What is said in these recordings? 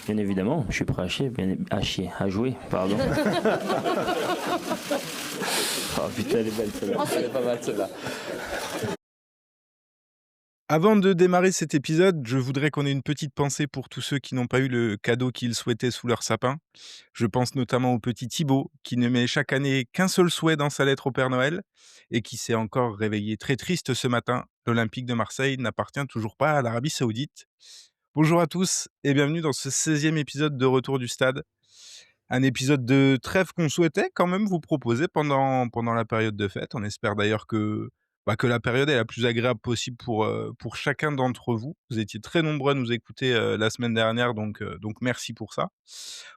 Bien évidemment, je suis prêt à chier, à jouer, pardon. Oh putain, elle est belle celle-là. Elle est pas mal celle-là. Avant de démarrer cet épisode, je voudrais qu'on ait une petite pensée pour tous ceux qui n'ont pas eu le cadeau qu'ils souhaitaient sous leur sapin. Je pense notamment au petit Thibaut, qui ne met chaque année qu'un seul souhait dans sa lettre au Père Noël et qui s'est encore réveillé très triste ce matin. L'Olympique de Marseille n'appartient toujours pas à l'Arabie Saoudite. Bonjour à tous et bienvenue dans ce 16e épisode de Retour du Stade. Un épisode de trêve qu'on souhaitait quand même vous proposer pendant la période de fête. On espère d'ailleurs que la période est la plus agréable possible pour chacun d'entre vous. Vous étiez très nombreux à nous écouter, la semaine dernière, donc merci pour ça.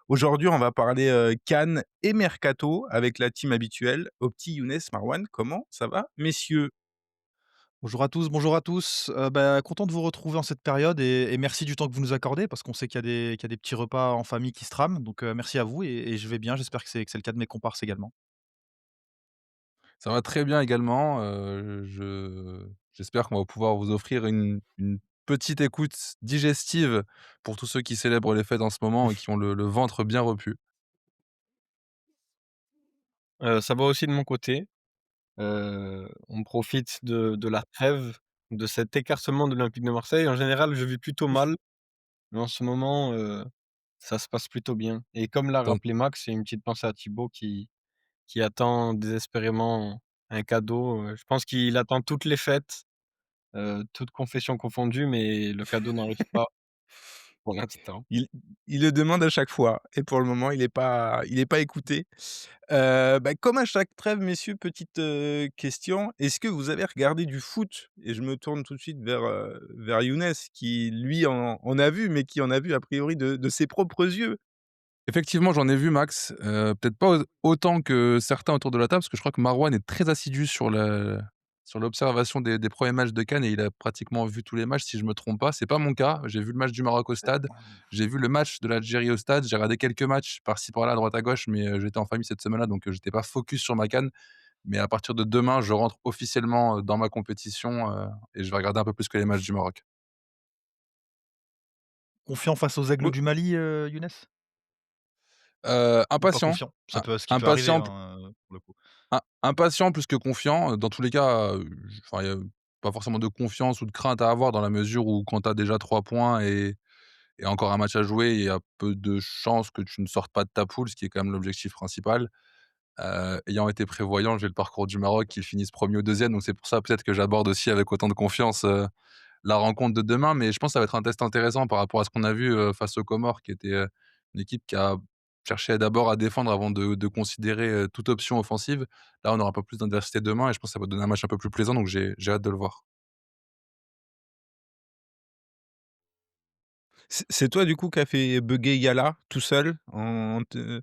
Aujourd'hui, on va parler, CAN et mercato avec la team habituelle. Opti, Younes, Marwan, comment ça va, messieurs? Bonjour à tous. Content de vous retrouver en cette période et merci du temps que vous nous accordez parce qu'on sait qu'il y a des petits repas en famille qui se trament donc merci à vous et je vais bien. J'espère que c'est le cas de mes comparses également. Ça va très bien également, je j'espère qu'on va pouvoir vous offrir une petite écoute digestive pour tous ceux qui célèbrent les fêtes en ce moment et qui ont le ventre bien repu. Ça va aussi de mon côté. On profite de la trêve, de cet écartement de l'Olympique de Marseille. En général, je vis plutôt mal, mais en ce moment, ça se passe plutôt bien et comme l'a Dans rappelé Max, c'est une petite pensée à Thibaut qui attend désespérément un cadeau, je pense qu'il attend toutes les fêtes, toutes confessions confondues, mais le cadeau n'arrive pas pour l'instant. Il il le demande à chaque fois et pour le moment, il est pas écouté. Comme à chaque trêve, messieurs, petite, question, est-ce que vous avez regardé du foot? Et je me tourne tout de suite vers Younes qui, lui, en a vu, mais qui en a vu a priori de ses propres yeux. Effectivement, j'en ai vu Max, peut-être pas autant que certains autour de la table, parce que je crois que Marouane est très assidu sur l'observation des 1ers matchs de CAN et il a pratiquement vu tous les matchs si je me trompe pas. C'est pas mon cas. J'ai vu le match du Maroc au stade, j'ai vu le match de l'Algérie au stade, j'ai regardé quelques matchs par-ci par-là, à droite à gauche, mais j'étais en famille cette semaine-là, donc j'étais pas focus sur ma CAN. Mais à partir de demain, je rentre officiellement, dans ma compétition, et je vais regarder un peu plus que les matchs du Maroc. Confiant face aux Aigles Mo du Mali, Younes? Ou pas Impatient, confiant? Ça im peut ce qui peut arriver, impatient hein, pour le coup. Impatient plus que confiant, dans tous les cas, j enfin, il y a pas forcément de confiance ou de crainte à avoir dans la mesure où quand tu as déjà 3 points et encore un match à jouer, il y a peu de chances que tu ne sortes pas de ta poule, ce qui est quand même l'objectif principal. Ayant été prévoyant, j'ai le parcours du Maroc, qu'ils finissent 1er ou 2e, donc c'est pour ça peut-être que j'aborde aussi avec autant de confiance, la rencontre de demain. Mais je pense que ça va être un test intéressant par rapport à ce qu'on a vu, face aux Comores, qui était, une équipe qui a cherché d'abord à défendre avant de considérer, toute option offensive. Là, on aura un peu plus d'adversité demain et je pense que ça va donner un match un peu plus plaisant, donc j'ai hâte de le voir. c'est toi, du coup, qui a fait bugger Yala tout seul en te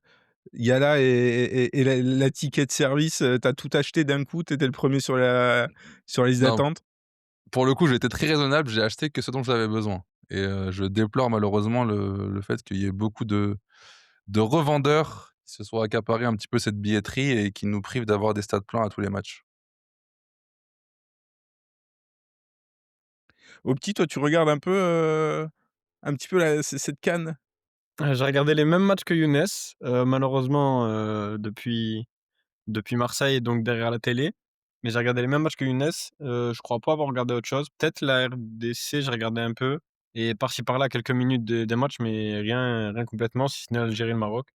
Yala et la ticket de service, tu tout acheté d'un coup, tu étais le 1er sur la liste Non, d'attente? pour le coup, j'ai été très raisonnable, j'ai acheté que ce dont j'avais besoin et je déplore malheureusement le fait qu'il y ait beaucoup de revendeurs qui se soient accaparés un petit peu cette billetterie et qui nous privent d'avoir des stades pleins à tous les matchs. Au petit, toi, tu regardes un petit peu cette CAN? J'ai regardé les mêmes matchs que Younes, malheureusement, depuis Marseille, donc derrière la télé. Mais j'ai regardé les mêmes matchs que Younes, je crois pas avoir regardé autre chose. Peut-être la RDC, j'ai regardé un peu et par-ci par-là quelques minutes des matchs, mais rien complètement, si ce n'est l'Algérie et le Maroc.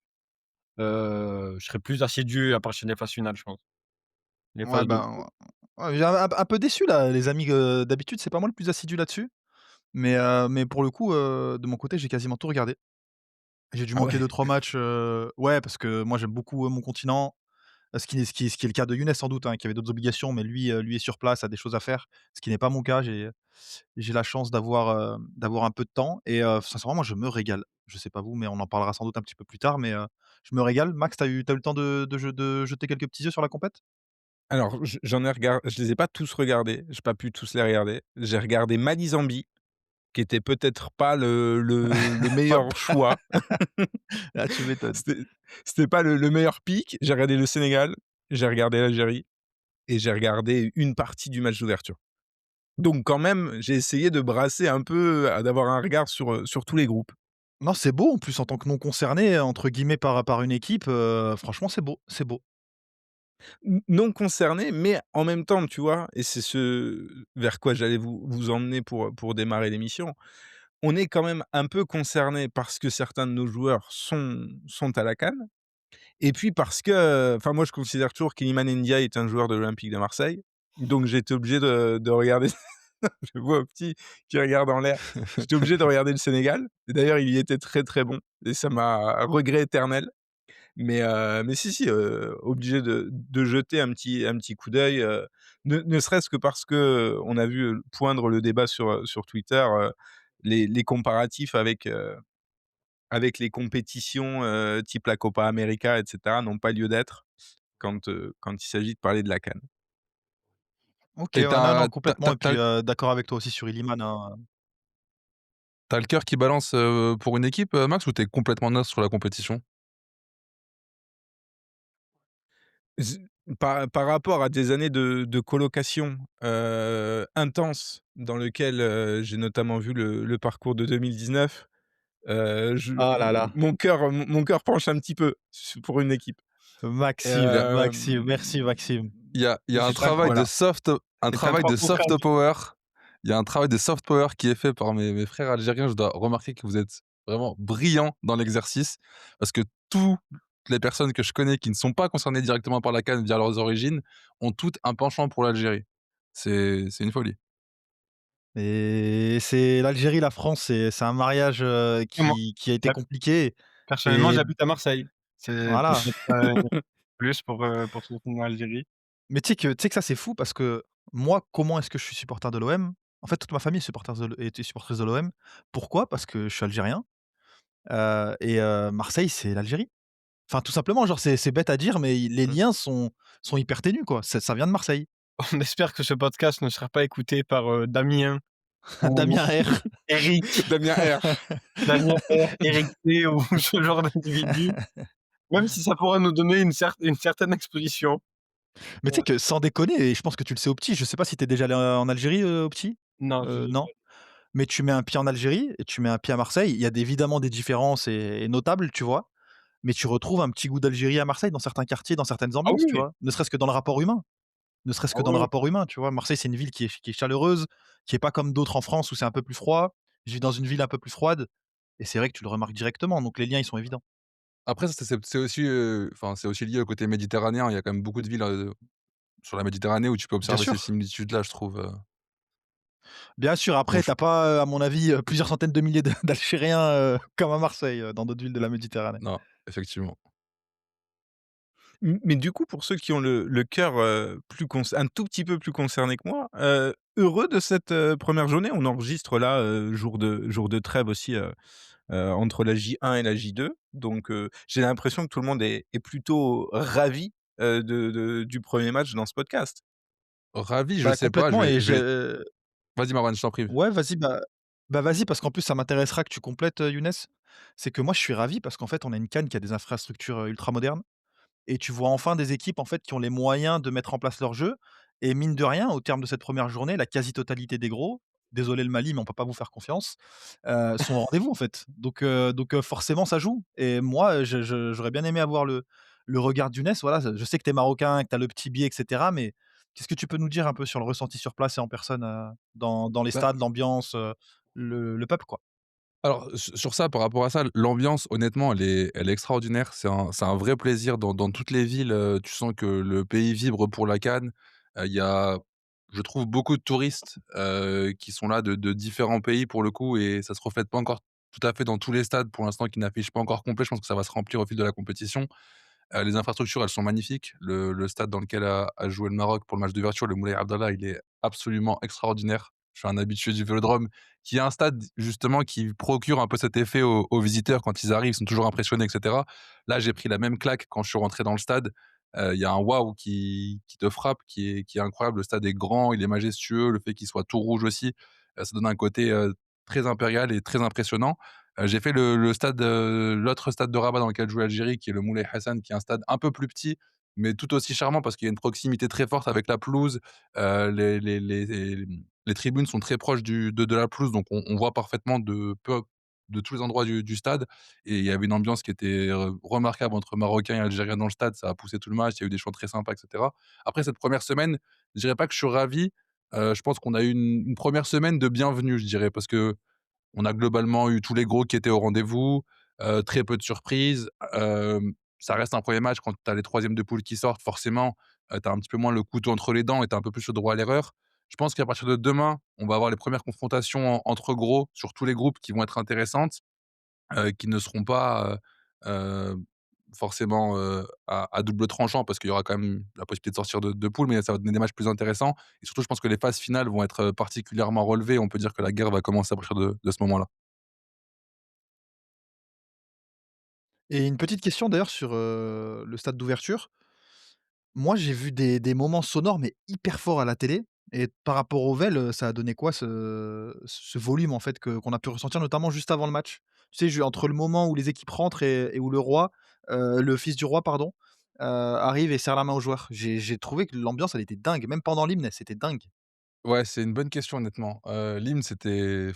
Je serai plus assidu à partir des phases finales, je pense. Les Ouais, phases de ben, ouais, j'ai un peu déçu là, les amis, d'habitude, c'est pas moi le plus assidu là-dessus, mais pour le coup, de mon côté, j'ai quasiment tout regardé. J'ai dû Ah manquer ouais. 2-3 matchs, ouais, parce que moi j'aime beaucoup, mon continent. Ce qui est le cas de Younes sans doute, hein, qui avait d'autres obligations, mais lui est sur place, a des choses à faire, ce qui n'est pas mon cas. J'ai la chance d'avoir un peu de temps et sincèrement, moi je me régale. Je sais pas vous, mais on en parlera sans doute un petit peu plus tard, mais je me régale. Max, t'as eu le temps de jeter quelques petits yeux sur la compète? Alors, je les ai pas tous regardés, j'ai pas pu tous les regarder. J'ai regardé Mali-Zambie, qui était peut-être pas le Pas meilleur choix. ah, tu m'étonnes. C'était c'était pas le meilleur pick. J'ai regardé le Sénégal, j'ai regardé l'Algérie et j'ai regardé une partie du match d'ouverture. Donc quand même, j'ai essayé de brasser un peu, d'avoir un regard sur tous les groupes. Non, c'est beau en plus en tant que non concerné, entre guillemets, par une équipe, franchement c'est beau, c'est beau. Non concerné, mais en même temps, tu vois? Et c'est ce vers quoi j'allais vous emmener pour démarrer l'émission. On est quand même un peu concerné parce que certains de nos joueurs sont à la CAN et puis parce que, enfin moi je considère toujours qu'Iliman Ndiaye est un joueur de l'Olympique de Marseille, donc j'étais obligé de regarder je vois Opti qui regarde en l'air. J'étais obligé de regarder le Sénégal et d'ailleurs il y était très, très bon et ça m'a regret éternel. Mais si, si, obligé de jeter un petit coup d'œil, ne serait-ce que parce qu'on a vu, poindre le débat sur Twitter, les comparatifs avec les compétitions, type la Copa América et cetera n'ont pas lieu d'être quand il s'agit de parler de la CAN. OK, Et ouais, non, non, t'as complètement et as puis, d'accord avec toi aussi sur Iliman, hein. le cœur qui balance, pour une équipe, Max, ou t'es complètement neutre sur la compétition? Z par rapport à des années de colocation, intenses dans lequel, j'ai notamment vu le parcours de 2019. Je Ah là là, mon cœur penche un petit peu pour une équipe. Il y a Maxime, merci Maxime. il y a un C'est pas travail de Voilà. soft power. Il y a un travail de soft power qui est fait par mes frères algériens. Je dois remarquer que vous êtes vraiment brillants dans l'exercice parce que toutes les personnes que je connais qui ne sont pas concernées directement par la CAN via leurs origines ont toutes un penchant pour l'Algérie. C'est une folie. Et c'est l'Algérie, la France, c'est un mariage, Moi, qui a été per compliqué personnellement, et j'habite à Marseille. C'est voilà. peut-être, plus pour soutenir l'Algérie. Mais tu sais que ça, c'est fou parce que moi, comment est-ce que je suis supporter de l'OM? En fait, toute ma famille est supportrice de l'OM. Pourquoi? Parce que je suis algérien, et Marseille, c'est l'Algérie. Enfin, tout simplement, genre, c'est bête à dire, mais les Mmh. liens sont hyper ténus, quoi. Ça vient de Marseille. On espère que ce podcast ne sera pas écouté par, Damien ou Damien R. Eric, Damien R. Damien R, Eric T ou ce genre d'individu, même si ça pourrait nous donner une certaine exposition. Mais tu sais que sans déconner et je pense que tu le sais, Opti, je sais pas si tu es déjà allé en Algérie, Opti? Non, Non? Mais tu mets un pied en Algérie et tu mets un pied à Marseille, il y a évidemment des différences et notables, tu vois? Mais tu retrouves un petit goût d'Algérie à Marseille dans certains quartiers, dans certaines ah ambiances, oui, tu oui. vois? Ne serait-ce que dans le rapport humain. Ne serait-ce Ah que dans oui, le oui. rapport humain, tu vois? Marseille, c'est une ville qui est chaleureuse, qui est pas comme d'autres en France où c'est un peu plus froid. Je vis dans une ville un peu plus froide et c'est vrai que tu le remarques directement, donc les liens, ils sont évidents. Après ça, c'est aussi, enfin, c'est aussi lié au côté méditerranéen. Il y a quand même beaucoup de villes, sur la Méditerranée où tu peux Bien observer ces sûr, similitudes-là, je trouve. bien sûr, Donc après je tu as pas, à mon avis, plusieurs centaines de milliers d'Algériens, comme à Marseille, dans d'autres villes de la Méditerranée. non, effectivement. Mais du coup, pour ceux qui ont le cœur, plus conc un tout petit peu plus concerné que moi, heureux de cette, 1re journée. On enregistre là, jour de trêve aussi, entre la J1 et la J2. Donc, j'ai l'impression que tout le monde est plutôt ravi, du 1er match dans ce podcast. Ravi, je Bah, sais pas, complètement et je vais je vas-y Marwan, je t'en prie. ouais, vas-y, bah, vas-y parce qu'en plus ça m'intéressera que tu complètes, Younes. C'est que moi je suis ravi parce qu'en fait on a une CAN qui a des infrastructures, ultra modernes. Et tu vois enfin des équipes en fait qui ont les moyens de mettre en place leur jeu et mine de rien, au terme de cette première journée, la quasi-totalité des gros, désolé le Mali, mais on peut pas vous faire confiance, sont au rendez-vous en fait. Donc forcément ça joue et moi, j'aurais bien aimé avoir le regard d'Younes. Voilà, je sais que tu es marocain, que tu as le petit biais et cetera, mais qu'est-ce que tu peux nous dire un peu sur le ressenti sur place et en personne, dans les Bah, stades, l'ambiance, le peuple quoi? alors sur ça, par rapport à ça, l'ambiance honnêtement elle est extraordinaire. C'est un vrai plaisir dans toutes les villes, tu sens que le pays vibre pour la CAN. Il y a, je trouve, beaucoup de touristes, qui sont là de différents pays pour le coup, et ça se reflète pas encore tout à fait dans tous les stades pour l'instant, qui n'affichent pas encore complet. Je pense que ça va se remplir au fil de la compétition. Les infrastructures, elles sont magnifiques. Le stade dans lequel a joué le Maroc pour le match d'ouverture, le Moulay Abdallah, il est absolument extraordinaire. Je suis un habitué du Vélodrome, qui est un stade justement qui procure un peu cet effet aux visiteurs quand ils arrivent, ils sont toujours impressionnés et cetera. Là, j'ai pris la même claque quand je suis rentré dans le stade. Il y a un waouh qui te frappe, qui est incroyable. Le stade est grand, il est majestueux, le fait qu'il soit tout rouge aussi, ça donne un côté, très impérial et très impressionnant. J'ai fait l'autre stade de Rabat dans lequel jouait l'Algérie, qui est le Moulay Hassan, qui est un stade un peu plus petit, mais tout aussi charmant parce qu'il y a une proximité très forte avec la pelouse. Les tribunes sont très proches de la pelouse, donc on voit parfaitement de peu de tous les endroits du stade et il y avait une ambiance qui était, remarquable entre Marocains et Algériens dans le stade. Ça a poussé tout le match, il y a eu des chants très sympas et cetera. Après cette première semaine, je dirais pas que je suis ravi, je pense qu'on a eu une 1re semaine de bienvenue, je dirais, parce qu'on a globalement eu tous les gros qui étaient au rendez-vous, très peu de surprises. Ça reste un premier match quand tu as les 3e de poule qui sortent forcément, tu as un petit peu moins le couteau entre les dents et tu as un peu plus le droit à l'erreur. Je pense qu'à partir de demain, on va avoir les premières confrontations entre gros sur tous les groupes qui vont être intéressantes, qui ne seront pas, forcément, à double tranchant parce qu'il y aura quand même la possibilité de sortir de poule, mais ça va donner des matchs plus intéressants et surtout je pense que les phases finales vont être, particulièrement relevées. On peut dire que la guerre va commencer à partir de ce moment-là. Et une petite question d'ailleurs sur, le stade d'ouverture. Moi, j'ai vu des moments sonores, mais hyper forts à la télé et par rapport au VEL, ça a donné quoi ce volume en fait qu'on a pu ressentir notamment juste avant le match? Tu sais, ju entre le moment où les équipes rentrent et où le roi, le fils du roi pardon, arrive et serre la main aux joueurs. J'ai trouvé que l'ambiance elle était dingue, même pendant l'hymne, c'était dingue. Ouais, c'est une bonne question honnêtement. L'hymne, c'était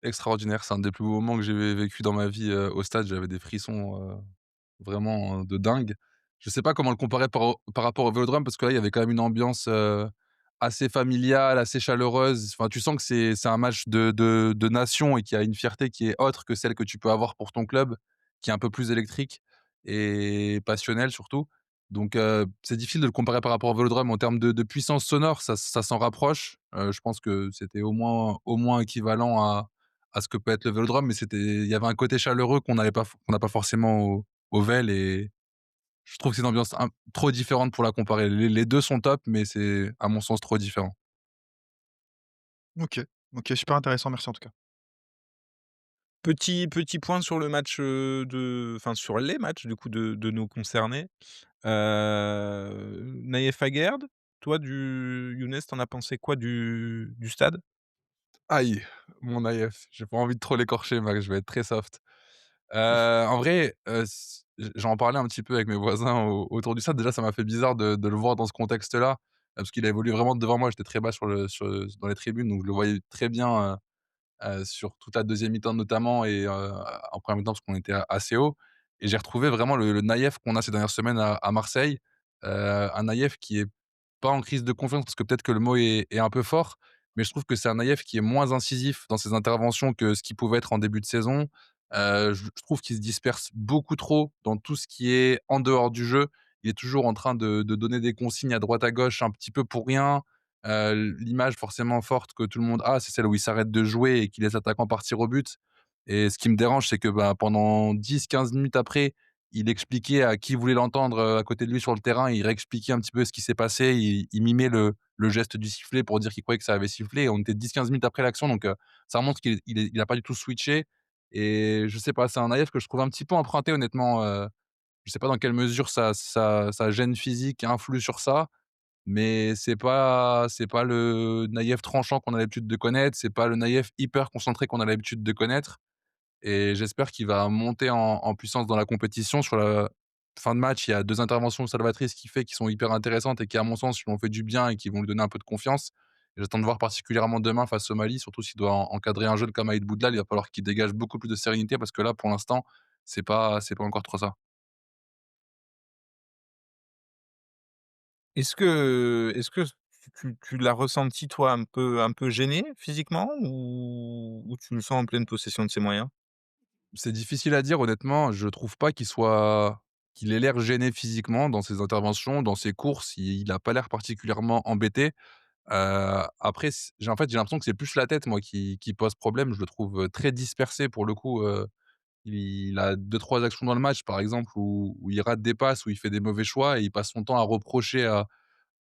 extraordinaire. C'est un des plus beaux moments que j'ai vécu dans ma vie, au stade. J'avais des frissons, vraiment, de dingue. Je sais pas comment le comparer par rapport au Vélodrome parce que là, il y avait quand même une ambiance, assez familiale, assez chaleureuse. Enfin, tu sens que c'est un match de nation et qu'il y a une fierté qui est autre que celle que tu peux avoir pour ton club, qui est un peu plus électrique et passionnelle surtout. Donc c'est difficile de le comparer par rapport au Vélodrome en termes de puissance sonore, ça s'en rapproche. Je pense que c'était au moins équivalent à ce que peut être le Vélodrome, mais il y avait un côté chaleureux qu'on n'a pas forcément au Vel et je trouve que c'est une ambiance trop différente pour la comparer. Les 2 sont top, mais c'est, à mon sens, trop différent. OK, OK, super intéressant, merci en tout cas. Petit point sur le match, enfin sur les matchs du coup de nos concernés. Naïef Aguerd, toi Younes, tu as pensé quoi du stade? Aïe, mon Naïef, j'ai pas envie de trop l'écorcher, Max, je vais être très soft. En vrai, j'en parlais un petit peu avec mes voisins autour du stade. Déjà, ça m'a fait bizarre de le voir dans ce contexte-là, parce qu'il a évolué vraiment devant moi. J'étais très bas dans les tribunes, donc je le voyais très bien, sur toute la deuxième mi-temps notamment et en première mi-temps parce qu'on était assez haut et j'ai retrouvé vraiment le Naïef qu'on a ces dernières semaines à Marseille. Un Naïef qui est pas en crise de confiance parce que peut-être que le mot est un peu fort, mais je trouve que c'est un Naïef qui est moins incisif dans ses interventions que ce qu'il pouvait être en début de saison. Je trouve qu'il se disperse beaucoup trop dans tout ce qui est en dehors du jeu. Il est toujours en train de donner des consignes à droite à gauche un petit peu pour rien. L'image forcément forte que tout le monde a, c'est celle où il s'arrête de jouer et qu'il laisse l'attaquant partir au but et ce qui me dérange, c'est que, bah, pendant 10-15 minutes après, il expliquait à qui voulait l'entendre, à côté de lui sur le terrain, il réexpliquait un petit peu ce qui s'est passé, il mimait le geste du sifflet pour dire qu'il croyait que ça avait sifflé et on était 10-15 minutes après l'action donc ça montre qu'il a pas du tout switché et je sais pas, c'est un Naïef que je trouve un petit peu emprunté honnêtement, je sais pas dans quelle mesure sa gêne physique influe sur ça, mais c'est pas le Naïef tranchant qu'on a l'habitude de connaître, c'est pas le Naïef hyper concentré qu'on a l'habitude de connaître et j'espère qu'il va monter en puissance dans la compétition. Sur la fin de match, il y a 2 interventions salvatrices qu'il fait qui sont hyper intéressantes et qui, à mon sens, lui ont fait du bien et qui vont lui donner un peu de confiance. J'attends de voir particulièrement demain face au Mali, surtout s'il doit encadrer un jeune comme Aïd Boudlal, il va falloir qu'il dégage beaucoup plus de sérénité parce que là, pour l'instant, c'est pas encore trop ça. Est-ce que tu l'as ressenti toi un peu gêné physiquement ou tu le sens en pleine possession de ses moyens? C'est difficile à dire honnêtement, je trouve pas qu'il ait l'air gêné physiquement dans ses interventions, dans ses courses, il a pas l'air particulièrement embêté. Après j'ai l'impression que c'est plus la tête moi qui pose problème. Je le trouve, très dispersé pour le coup, il a deux trois actions dans le match par exemple où il rate des passes, où il fait des mauvais choix et il passe son temps à reprocher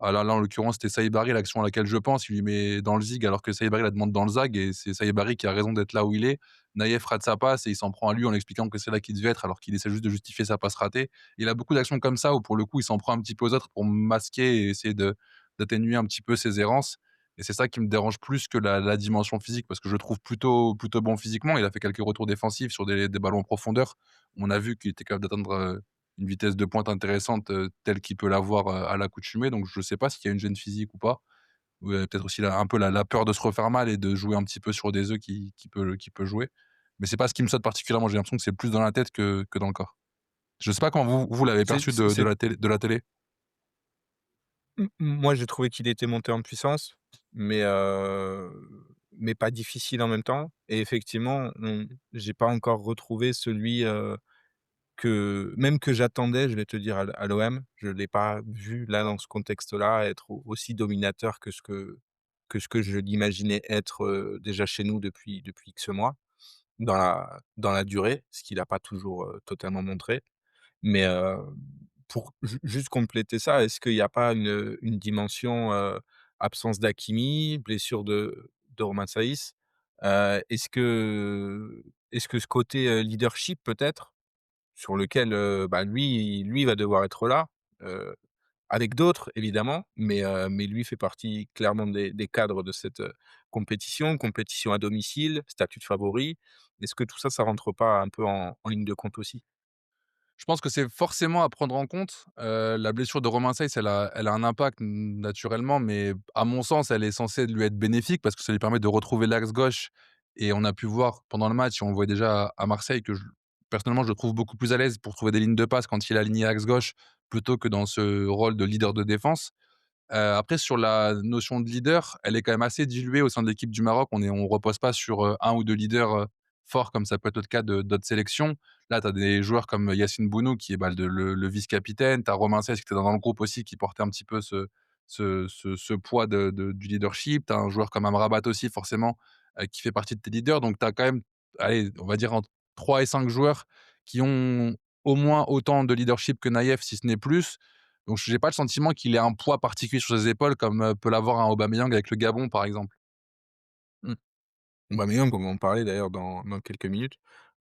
là, en l'occurrence, c'était Saïbari, l'action à laquelle je pense. Il lui met dans le zig alors que Saïbari la demande dans le zag et c'est Saïbari qui a raison d'être là où il est. Naïef rate sa passe et il s'en prend à lui en lui expliquant que c'est là qu'il devait être alors qu'il essaie juste de justifier sa passe ratée. Il a beaucoup d'actions comme ça où pour le coup, il s'en prend un petit peu aux autres pour masquer et essayer d'atténuer un petit peu ses errances et c'est ça qui me dérange plus que la dimension physique parce que je le trouve plutôt bon physiquement. Il a fait quelques retours défensifs sur des ballons en profondeur. On a vu qu'il était capable d'atteindre, une vitesse de pointe intéressante, telle qu'il peut l'avoir, à l'accoutumée, donc je ne sais pas s'il y a une gêne physique ou pas. Ou, peut-être aussi un peu la peur de se refaire mal et de jouer un petit peu sur des œufs qui peut jouer. mais c'est pas ce qui me saute particulièrement. J'ai l'impression que c'est plus dans la tête que dans le corps. Je sais pas comment vous l'avez C'est perçu c'est de c'est la télé? moi, j'ai trouvé qu'il était monté en puissance, mais pas difficile en même temps et effectivement, j'ai pas encore retrouvé celui, que j'attendais, je vais te dire à l'OM. Je l'ai pas vu là, dans ce contexte-là, être aussi dominateur que ce que je l'imaginais être, déjà chez nous depuis X mois, dans la durée, ce qu'il a pas toujours, totalement montré. Mais, pour juste compléter ça, est-ce qu'il y a pas une dimension, absence d'Hakimi, blessure de Romain Saïs? Est-ce que ce côté, leadership peut-être, sur lequel, bah, lui va devoir être là, heu, avec d'autres évidemment, mais lui fait partie clairement des cadres de cette, compétition à domicile, statut de favori. Est-ce que tout ça, ça rentre pas un peu en ligne de compte aussi? Je pense que c'est forcément à prendre en compte. La blessure de Romain Saiss, elle a un impact naturellement, mais à mon sens, elle est censée lui être bénéfique parce que ça lui permet de retrouver l'axe gauche et on a pu voir pendant le match et on le voit déjà à Marseille que personnellement, je le trouve beaucoup plus à l'aise pour trouver des lignes de passe quand il est aligné axe gauche plutôt que dans ce rôle de leader de défense. Après sur la notion de leader, elle est quand même assez diluée au sein de l'équipe du Maroc. On repose pas sur, 1 ou 2 leaders, forts comme ça peut être le cas de d'autres sélections. Là, tu as des joueurs comme Yacine Bounou qui est, bah, le vice-capitaine. Tu as Romain Sess qui était dans le groupe aussi qui portait un petit peu ce poids du leadership. Tu as un joueur comme Amrabat aussi forcément, qui fait partie de tes leaders. Donc tu as quand même, allez, on va dire entre 3 et 5 joueurs qui ont au moins autant de leadership que Naïef, si ce n'est plus. Donc j'ai pas le sentiment qu'il ait un poids particulier sur ses épaules comme, peut l'avoir un Aubameyang avec le Gabon, par exemple. Mmh. Aubameyang, on va en parler d'ailleurs dans quelques minutes.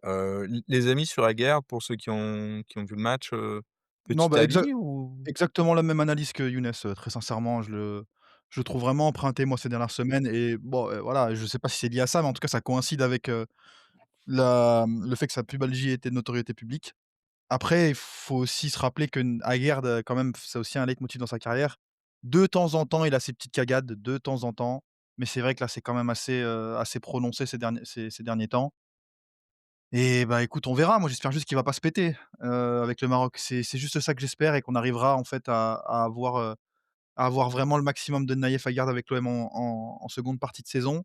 Les amis sur la guerre, pour ceux qui ont vu le match, Non, petit bah, avis ou? exactement la même analyse que Younes, très sincèrement, je le trouve vraiment emprunté, moi, ces dernières semaines et bon, voilà, je sais pas si c'est lié à ça, mais en tout cas, ça coïncide avec, le fait que sa pubalgie était de notoriété publique. Après, il faut aussi se rappeler que Aguerd, quand même, c'est aussi un leitmotiv dans sa carrière. De temps en temps, il a ses petites cagades, de temps en temps, mais c'est vrai que là, c'est quand même assez prononcé ces derniers temps et bah, écoute, on verra. Moi, j'espère juste qu'il va pas se péter, avec le Maroc. C'est juste ça que j'espère et qu'on arrivera, en fait, à avoir vraiment le maximum de Naïef Aguerd avec l'OM en seconde partie de saison.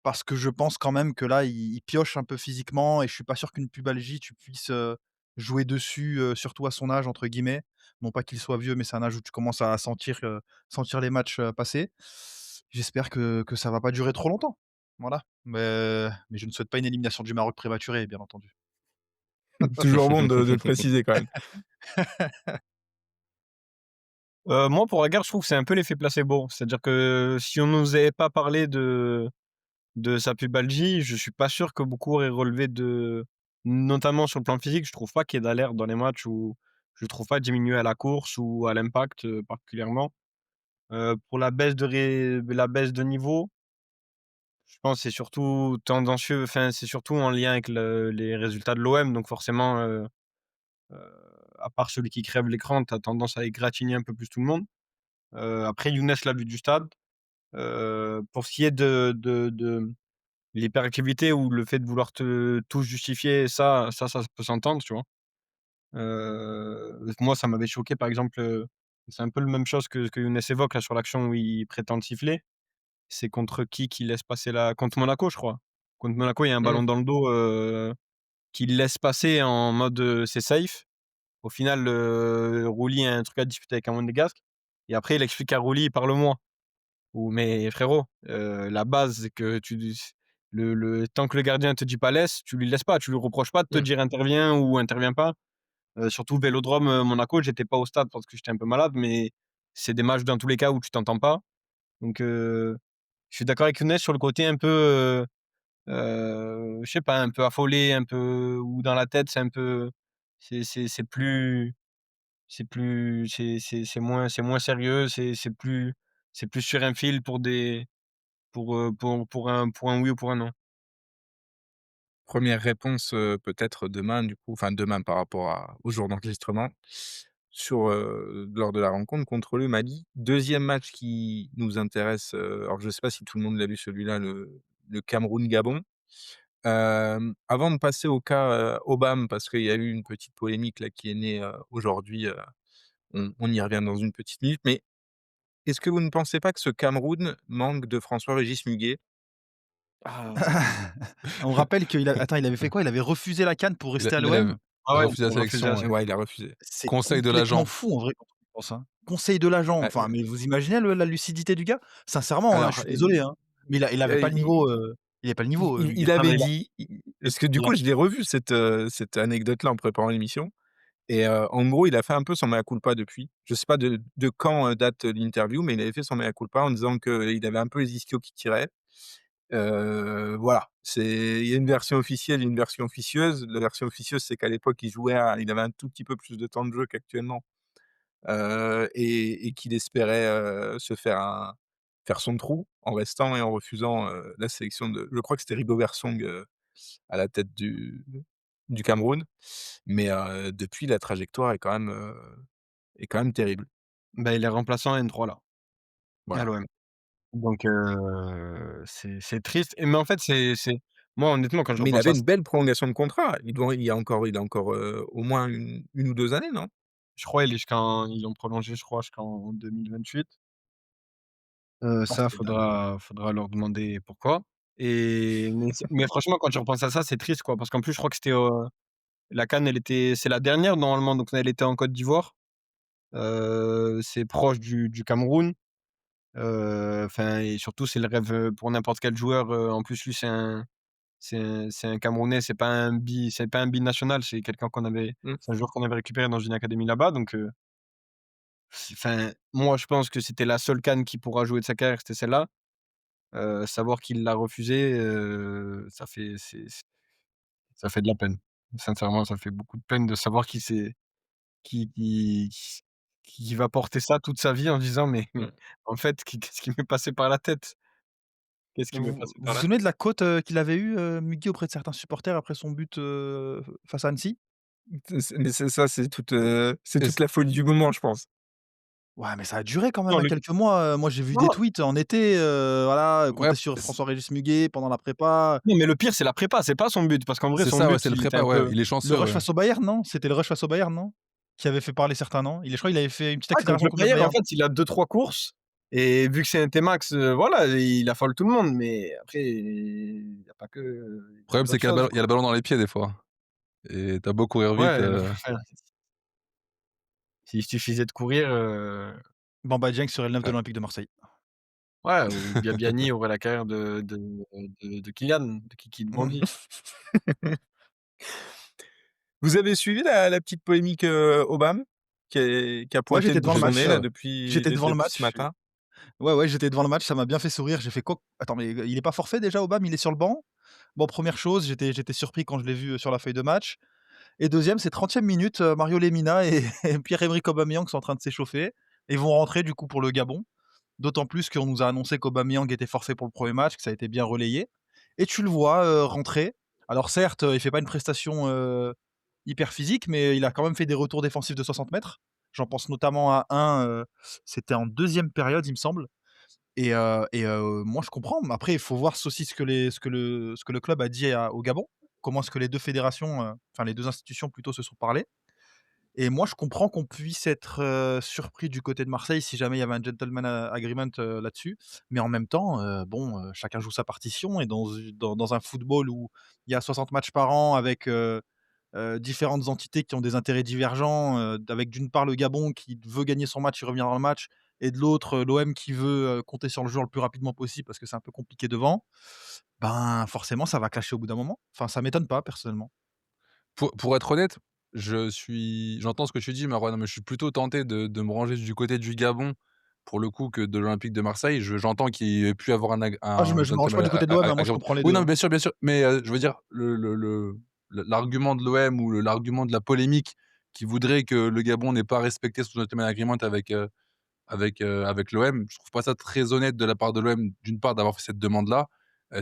Parce que je pense quand même que là, il pioche un peu physiquement et je suis pas sûr qu'une pubalgie, tu puisses, jouer dessus, surtout à son âge entre guillemets. Non pas qu'il soit vieux, mais c'est un âge où tu commences à sentir les matchs, passer. J'espère que ça va pas durer trop longtemps. Voilà, mais je ne souhaite pas une élimination du Maroc prématurée, bien entendu. Toujours bon de le préciser quand même. Moi, pour la garde, je trouve que c'est un peu l'effet placebo. C'est-à-dire que si on nous avait pas parlé de sa pubalgie, je suis pas sûr que beaucoup auraient relevé notamment sur le plan physique, je trouve pas qu'il y ait d'alerte dans les matchs où je trouve pas diminuer à la course ou à l'impact, particulièrement. Pour la baisse de niveau, je pense que c'est surtout tendancieux, enfin, c'est surtout en lien avec les résultats de l'OM, donc forcément, heu, à part celui qui crève l'écran, tu as tendance à égratigner un peu plus tout le monde. Après Younes l'a vu du stade. Pour ce qui est de l'hyperactivité ou le fait de vouloir tout justifier, ça peut s'entendre, tu vois? Moi, ça m'avait choqué, par exemple, c'est un peu la même chose que ce que Younes évoque là sur l'action où il prétend siffler. C'est contre qui laisse passer la contre Monaco, je crois. Contre Monaco, il y a un ballon Mmh. dans le dos, qu'il laisse passer en mode, c'est safe. Au final, Rouli a un truc à discuter avec un monégasque et après il explique à Rouli: «Parle-moi». Ou mais frérot, la base, c'est que le tant que le gardien te dit pas laisse, tu lui laisses pas. Tu lui reproches pas de te Mmh. dire interviens ou interviens pas. Surtout Vélodrome, Monaco, j'étais pas au stade parce que j'étais un peu malade, mais c'est des matchs dans tous les cas où tu t'entends pas. Donc je suis d'accord avec Younes sur le côté un peu, je sais pas, un peu affolé, un peu ou dans la tête, c'est un peu c'est plus c'est moins sérieux, c'est plus sur un fil pour un oui ou pour un non. Première réponse, peut-être demain du coup, enfin demain par rapport au jour d'enregistrement, lors de la rencontre contre le Mali. Deuxième match qui nous intéresse, alors je ne sais pas si tout le monde l'a vu celui-là, le Cameroun-Gabon. Avant de passer au cas, Obama, parce qu'il y a eu une petite polémique là qui est née, aujourd'hui, on y revient dans une petite minute, mais est-ce que vous ne pensez pas que ce Cameroun manque de François-Régis Muguet? Ah, On rappelle qu'il a attends, il avait fait quoi? Il avait refusé la CAN pour Il a rester à il avait l'OM? ah ouais, refusé la pour refuser sélection, la ouais. Ouais, il a refusé. C'est Conseil de complètement l'agent. fou en vrai quand on y pense, hein. Conseil de l'agent, Ouais, enfin, mais vous imaginez la lucidité du gars? Sincèrement, hein, je alors suis désolé, hein, mais il avait pas le i niveau, il avait pas le niveau, il Muguet. Non, avait mais dit parce que du il a coup, je l'ai revu cette anecdote-là en préparant l'émission et en gros, il a fait un peu son mea culpa depuis. Je sais pas de quand, date l'interview, mais il avait fait son mea culpa en disant qu'il avait un peu les ischios qui tiraient. Voilà, il y a une version officielle et une version officieuse. La version officieuse, c'est qu'à l'époque, il avait un tout petit peu plus de temps de jeu qu'actuellement, et qu'il espérait, faire son trou en restant et en refusant, la sélection je crois que c'était Rigobert Song, à la tête du Cameroun. Mais depuis, la trajectoire est quand même terrible. bah, il est remplaçant N3 là, à Voilà. l'OM. Donc c'est triste et mais en fait, c'est moi honnêtement quand je Mais il repense avait à une ça, belle prolongation de contrat. Il a encore, au moins une ou 2 années, non? je crois ils l'ont prolongé, je crois, jusqu'en 2028. Oh, Ça c'est dingue. faudra leur demander pourquoi et mais franchement quand je repense à ça, c'est triste quoi, parce qu'en plus je crois que c'était, la CAN c'est la dernière normalement, donc elle était en Côte d'Ivoire. C'est proche du Cameroun, enfin et surtout c'est le rêve, pour n'importe quel joueur, en plus lui c'est un Camerounais, c'est pas un binational, Mmh. c'est un joueur qu'on avait récupéré dans une académie là-bas donc enfin moi je pense que c'était la seule CAN qu'il pourra jouer de sa carrière, c'était celle-là. Savoir qu'il l'a refusé, ça fait ça fait de la peine. Sincèrement, ça fait beaucoup de peine de savoir qu'il qu'il qu'il va porter ça toute sa vie en disant: «Mais Mmh. en fait, qu'est-ce qui m'est passé par la tête? Qu'est-ce qui m'est Vous passé vous par vous la souvenez tête?» de la cote, qu'il avait eue, Muguet auprès de certains supporters après son but, face à Annecy? C'est Et toute c la folie du moment, je pense. Ouais, mais ça a duré quand même, Non, hein, le quelques mois, moi j'ai vu des non, tweets en été, voilà, ouais, compter sur c François-Régis Muguet pendant la prépa. non, mais le pire, c'est la prépa, c'est pas son but parce qu'en vrai, c'est son ça, ouais, but, c'est le il était prépa, un ouais, peu il est Le chanceux, rush ouais. face au Bayern, non? C'était le rush face au Bayern, non? Qui avait fait parler certains, non? Je crois qu'il avait fait une petite ah, contre accélération le contre le Bayern, en Bayern. fait, il a 2-3 courses et vu que c'est un T-Max, voilà, il affole tout le monde, mais après, il y a pas que Le problème, c'est d'autres qu'il y a choses, il y a quoi. le ballon dans les pieds des fois et tu as beau courir vite, Ouais, enfin, s'il suffisait de courir, Bamba Dieng serait le 9 de ouais. l'Olympique de Marseille. ouais, ou Biabiany aurait la carrière de Kylian, de Kiki de Bondy. Vous avez suivi la petite polémique, Obama? Qui a Ouais, pointé le j'étais bout devant de le J'ai son vu nez match. là ça. J'étais devant le depuis ce match. matin. Ouais, ouais, j'étais devant le match, ça m'a bien fait sourire. J'ai fait: «Co attends, mais il est pas forfait déjà Aubame? Il est sur le banc?» Bon, première chose, j'étais surpris quand je l'ai vu, sur la feuille de match et deuxième, c'est 30e minute, Mario Lemina et et Pierre-Emerick Aubameyang sont en train de s'échauffer et vont rentrer du coup pour le Gabon. D'autant plus qu'on nous a annoncé qu'Aubameyang était forfait pour le premier match, que ça a été bien relayé et tu le vois, rentrer. Alors certes, il fait pas une prestation, hyper physique, mais il a quand même fait des retours défensifs de 60 mètres. J'en pense notamment à un, c'était en deuxième période, il me semble moi je comprends, mais après il faut voir aussi ce que le club a dit au Gabon. Comment est-ce que les 2 fédérations, enfin les 2 institutions plutôt se sont parlé et moi je comprends qu'on puisse être, surpris du côté de Marseille si jamais il y avait un gentleman agreement, là-dessus. Mais en même temps, bon, chacun joue sa partition et dans un football où il y a 60 matchs par an avec, différentes entités qui ont des intérêts divergents, avec d'une part le Gabon qui veut gagner son match et revenir dans le match et de l'autre, l'OM qui veut, compter sur le joueur le plus rapidement possible parce que c'est un peu compliqué devant. Ben, forcément ça va clasher au bout d'un moment. Enfin, ça m'étonne pas personnellement. Pour être honnête, j'entends ce que tu dis, Marouane, mais je suis plutôt tenté de me ranger du côté du Gabon, pour le coup, que de l'Olympique de Marseille. J'entends qu'il ait pu avoir Ah, je un me range pas gentleman du côté de l'OM, hein, moi je agreement. comprends les Oui, 2, non, mais hein. bien sûr, mais je veux dire, l'argument de l'OM ou l'argument de la polémique qui voudrait que le Gabon n'ait pas respecté son gentleman agreement avec l'OM, je trouve pas ça très honnête de la part de l'OM, d'une part, d'avoir fait cette demande-là.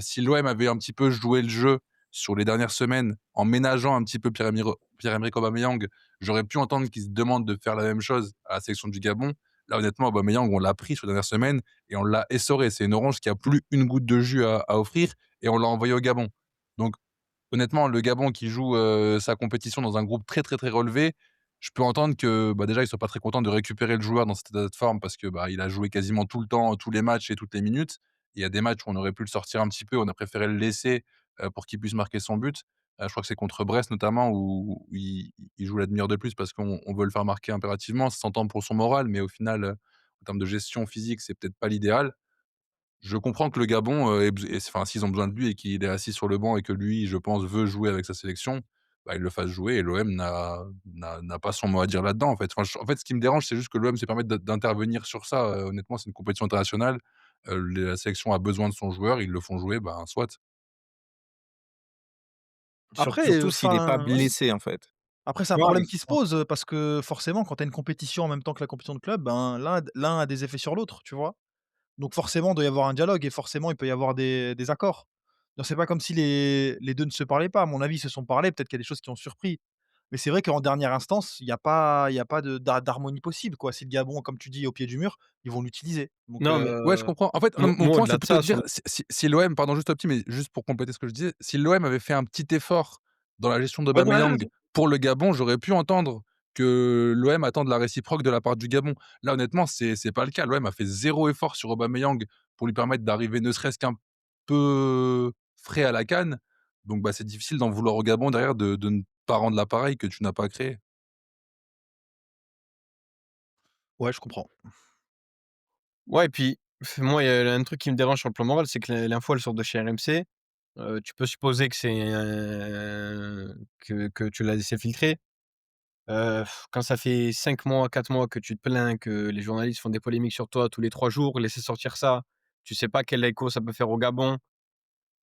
Si l'OM avait un petit peu joué le jeu sur les dernières semaines, en ménageant un petit peu Pierre-Emerick Aubameyang, j'aurais pu entendre qu'il se demande de faire la même chose à la sélection du Gabon. Là, honnêtement, Aubameyang, on l'a pris sur les dernières semaines et on l'a essoré. C'est une orange qui a plus une goutte de jus à offrir et on l'a envoyé au Gabon. Donc, honnêtement, le Gabon qui joue, sa compétition dans un groupe très, très, très relevé, je peux entendre que, bah, déjà, ils soient pas très contents de récupérer le joueur dans cet état de forme parce que, bah, il a joué quasiment tout le temps, tous les matchs et toutes les minutes. Il y a des matchs où on aurait pu le sortir un petit peu, on a préféré le laisser, pour qu'il puisse marquer son but. Je crois que c'est contre Brest notamment où il joue la demi-heure de plus parce qu'on veut le faire marquer impérativement. Ça s'entend pour son moral, mais au final, en termes de gestion physique, c'est peut-être pas l'idéal. Je comprends que le Gabon, enfin, s'ils ont besoin de lui et qu'il est assis sur le banc et que lui, je pense, veut jouer avec sa sélection, bah, il le fasse jouer et l'OM n'a pas son mot à dire là-dedans, en fait. Enfin, en fait, ce qui me dérange, c'est juste que l'OM se permette d'intervenir sur ça. Honnêtement, c'est une compétition internationale. La sélection a besoin de son joueur, ils le font jouer, ben, soit. Après, Surtout s'il n'est pas enfin, ouais. blessé, en fait. Après, c'est un Ouais, problème qui se exactement. pose, parce que forcément, quand tu as une compétition en même temps que la compétition de club, ben, l'un a des effets sur l'autre, tu vois? Donc forcément, il doit y avoir un dialogue et forcément, il peut y avoir des accords. Donc c'est pas comme si les 2 ne se parlaient pas. À mon avis, ils se sont parlé, peut-être qu'il y a des choses qui ont surpris. Mais c'est vrai qu'en dernière instance, il y a pas d'harmonie possible, quoi. Si le Gabon, comme tu dis, est au pied du mur, ils vont l'utiliser. Donc Non, mais Ouais, je comprends. En fait, moi mon moi, point, au-delà c'est de plutôt ça, de dire si l'OM, pardon, juste un petit, mais juste pour compléter ce que je disais, si l'OM avait fait un petit effort dans la gestion ouais, ouais, d'Aubameyang pour le Gabon, j'aurais pu entendre que l'OM attende la réciproque de la part du Gabon. Là, honnêtement, c'est pas le cas. L'OM a fait 0 effort sur Aubameyang pour lui permettre d'arriver ne serait-ce qu'un peu frais à la CAN. Donc, bah, c'est difficile d'en vouloir au Gabon derrière de ne pas rendre l'appareil que tu n'as pas créé. ouais, je comprends. ouais et puis, moi, il y a un truc qui me dérange sur le plan moral, c'est que l'info, elle sort de chez RMC. Tu peux supposer que c'est, que tu l'as laissé filtrer. Quand ça fait 5 mois, 4 mois que tu te plains que les journalistes font des polémiques sur toi tous les 3 jours, laisser sortir ça, tu sais pas quel écho ça peut faire au Gabon.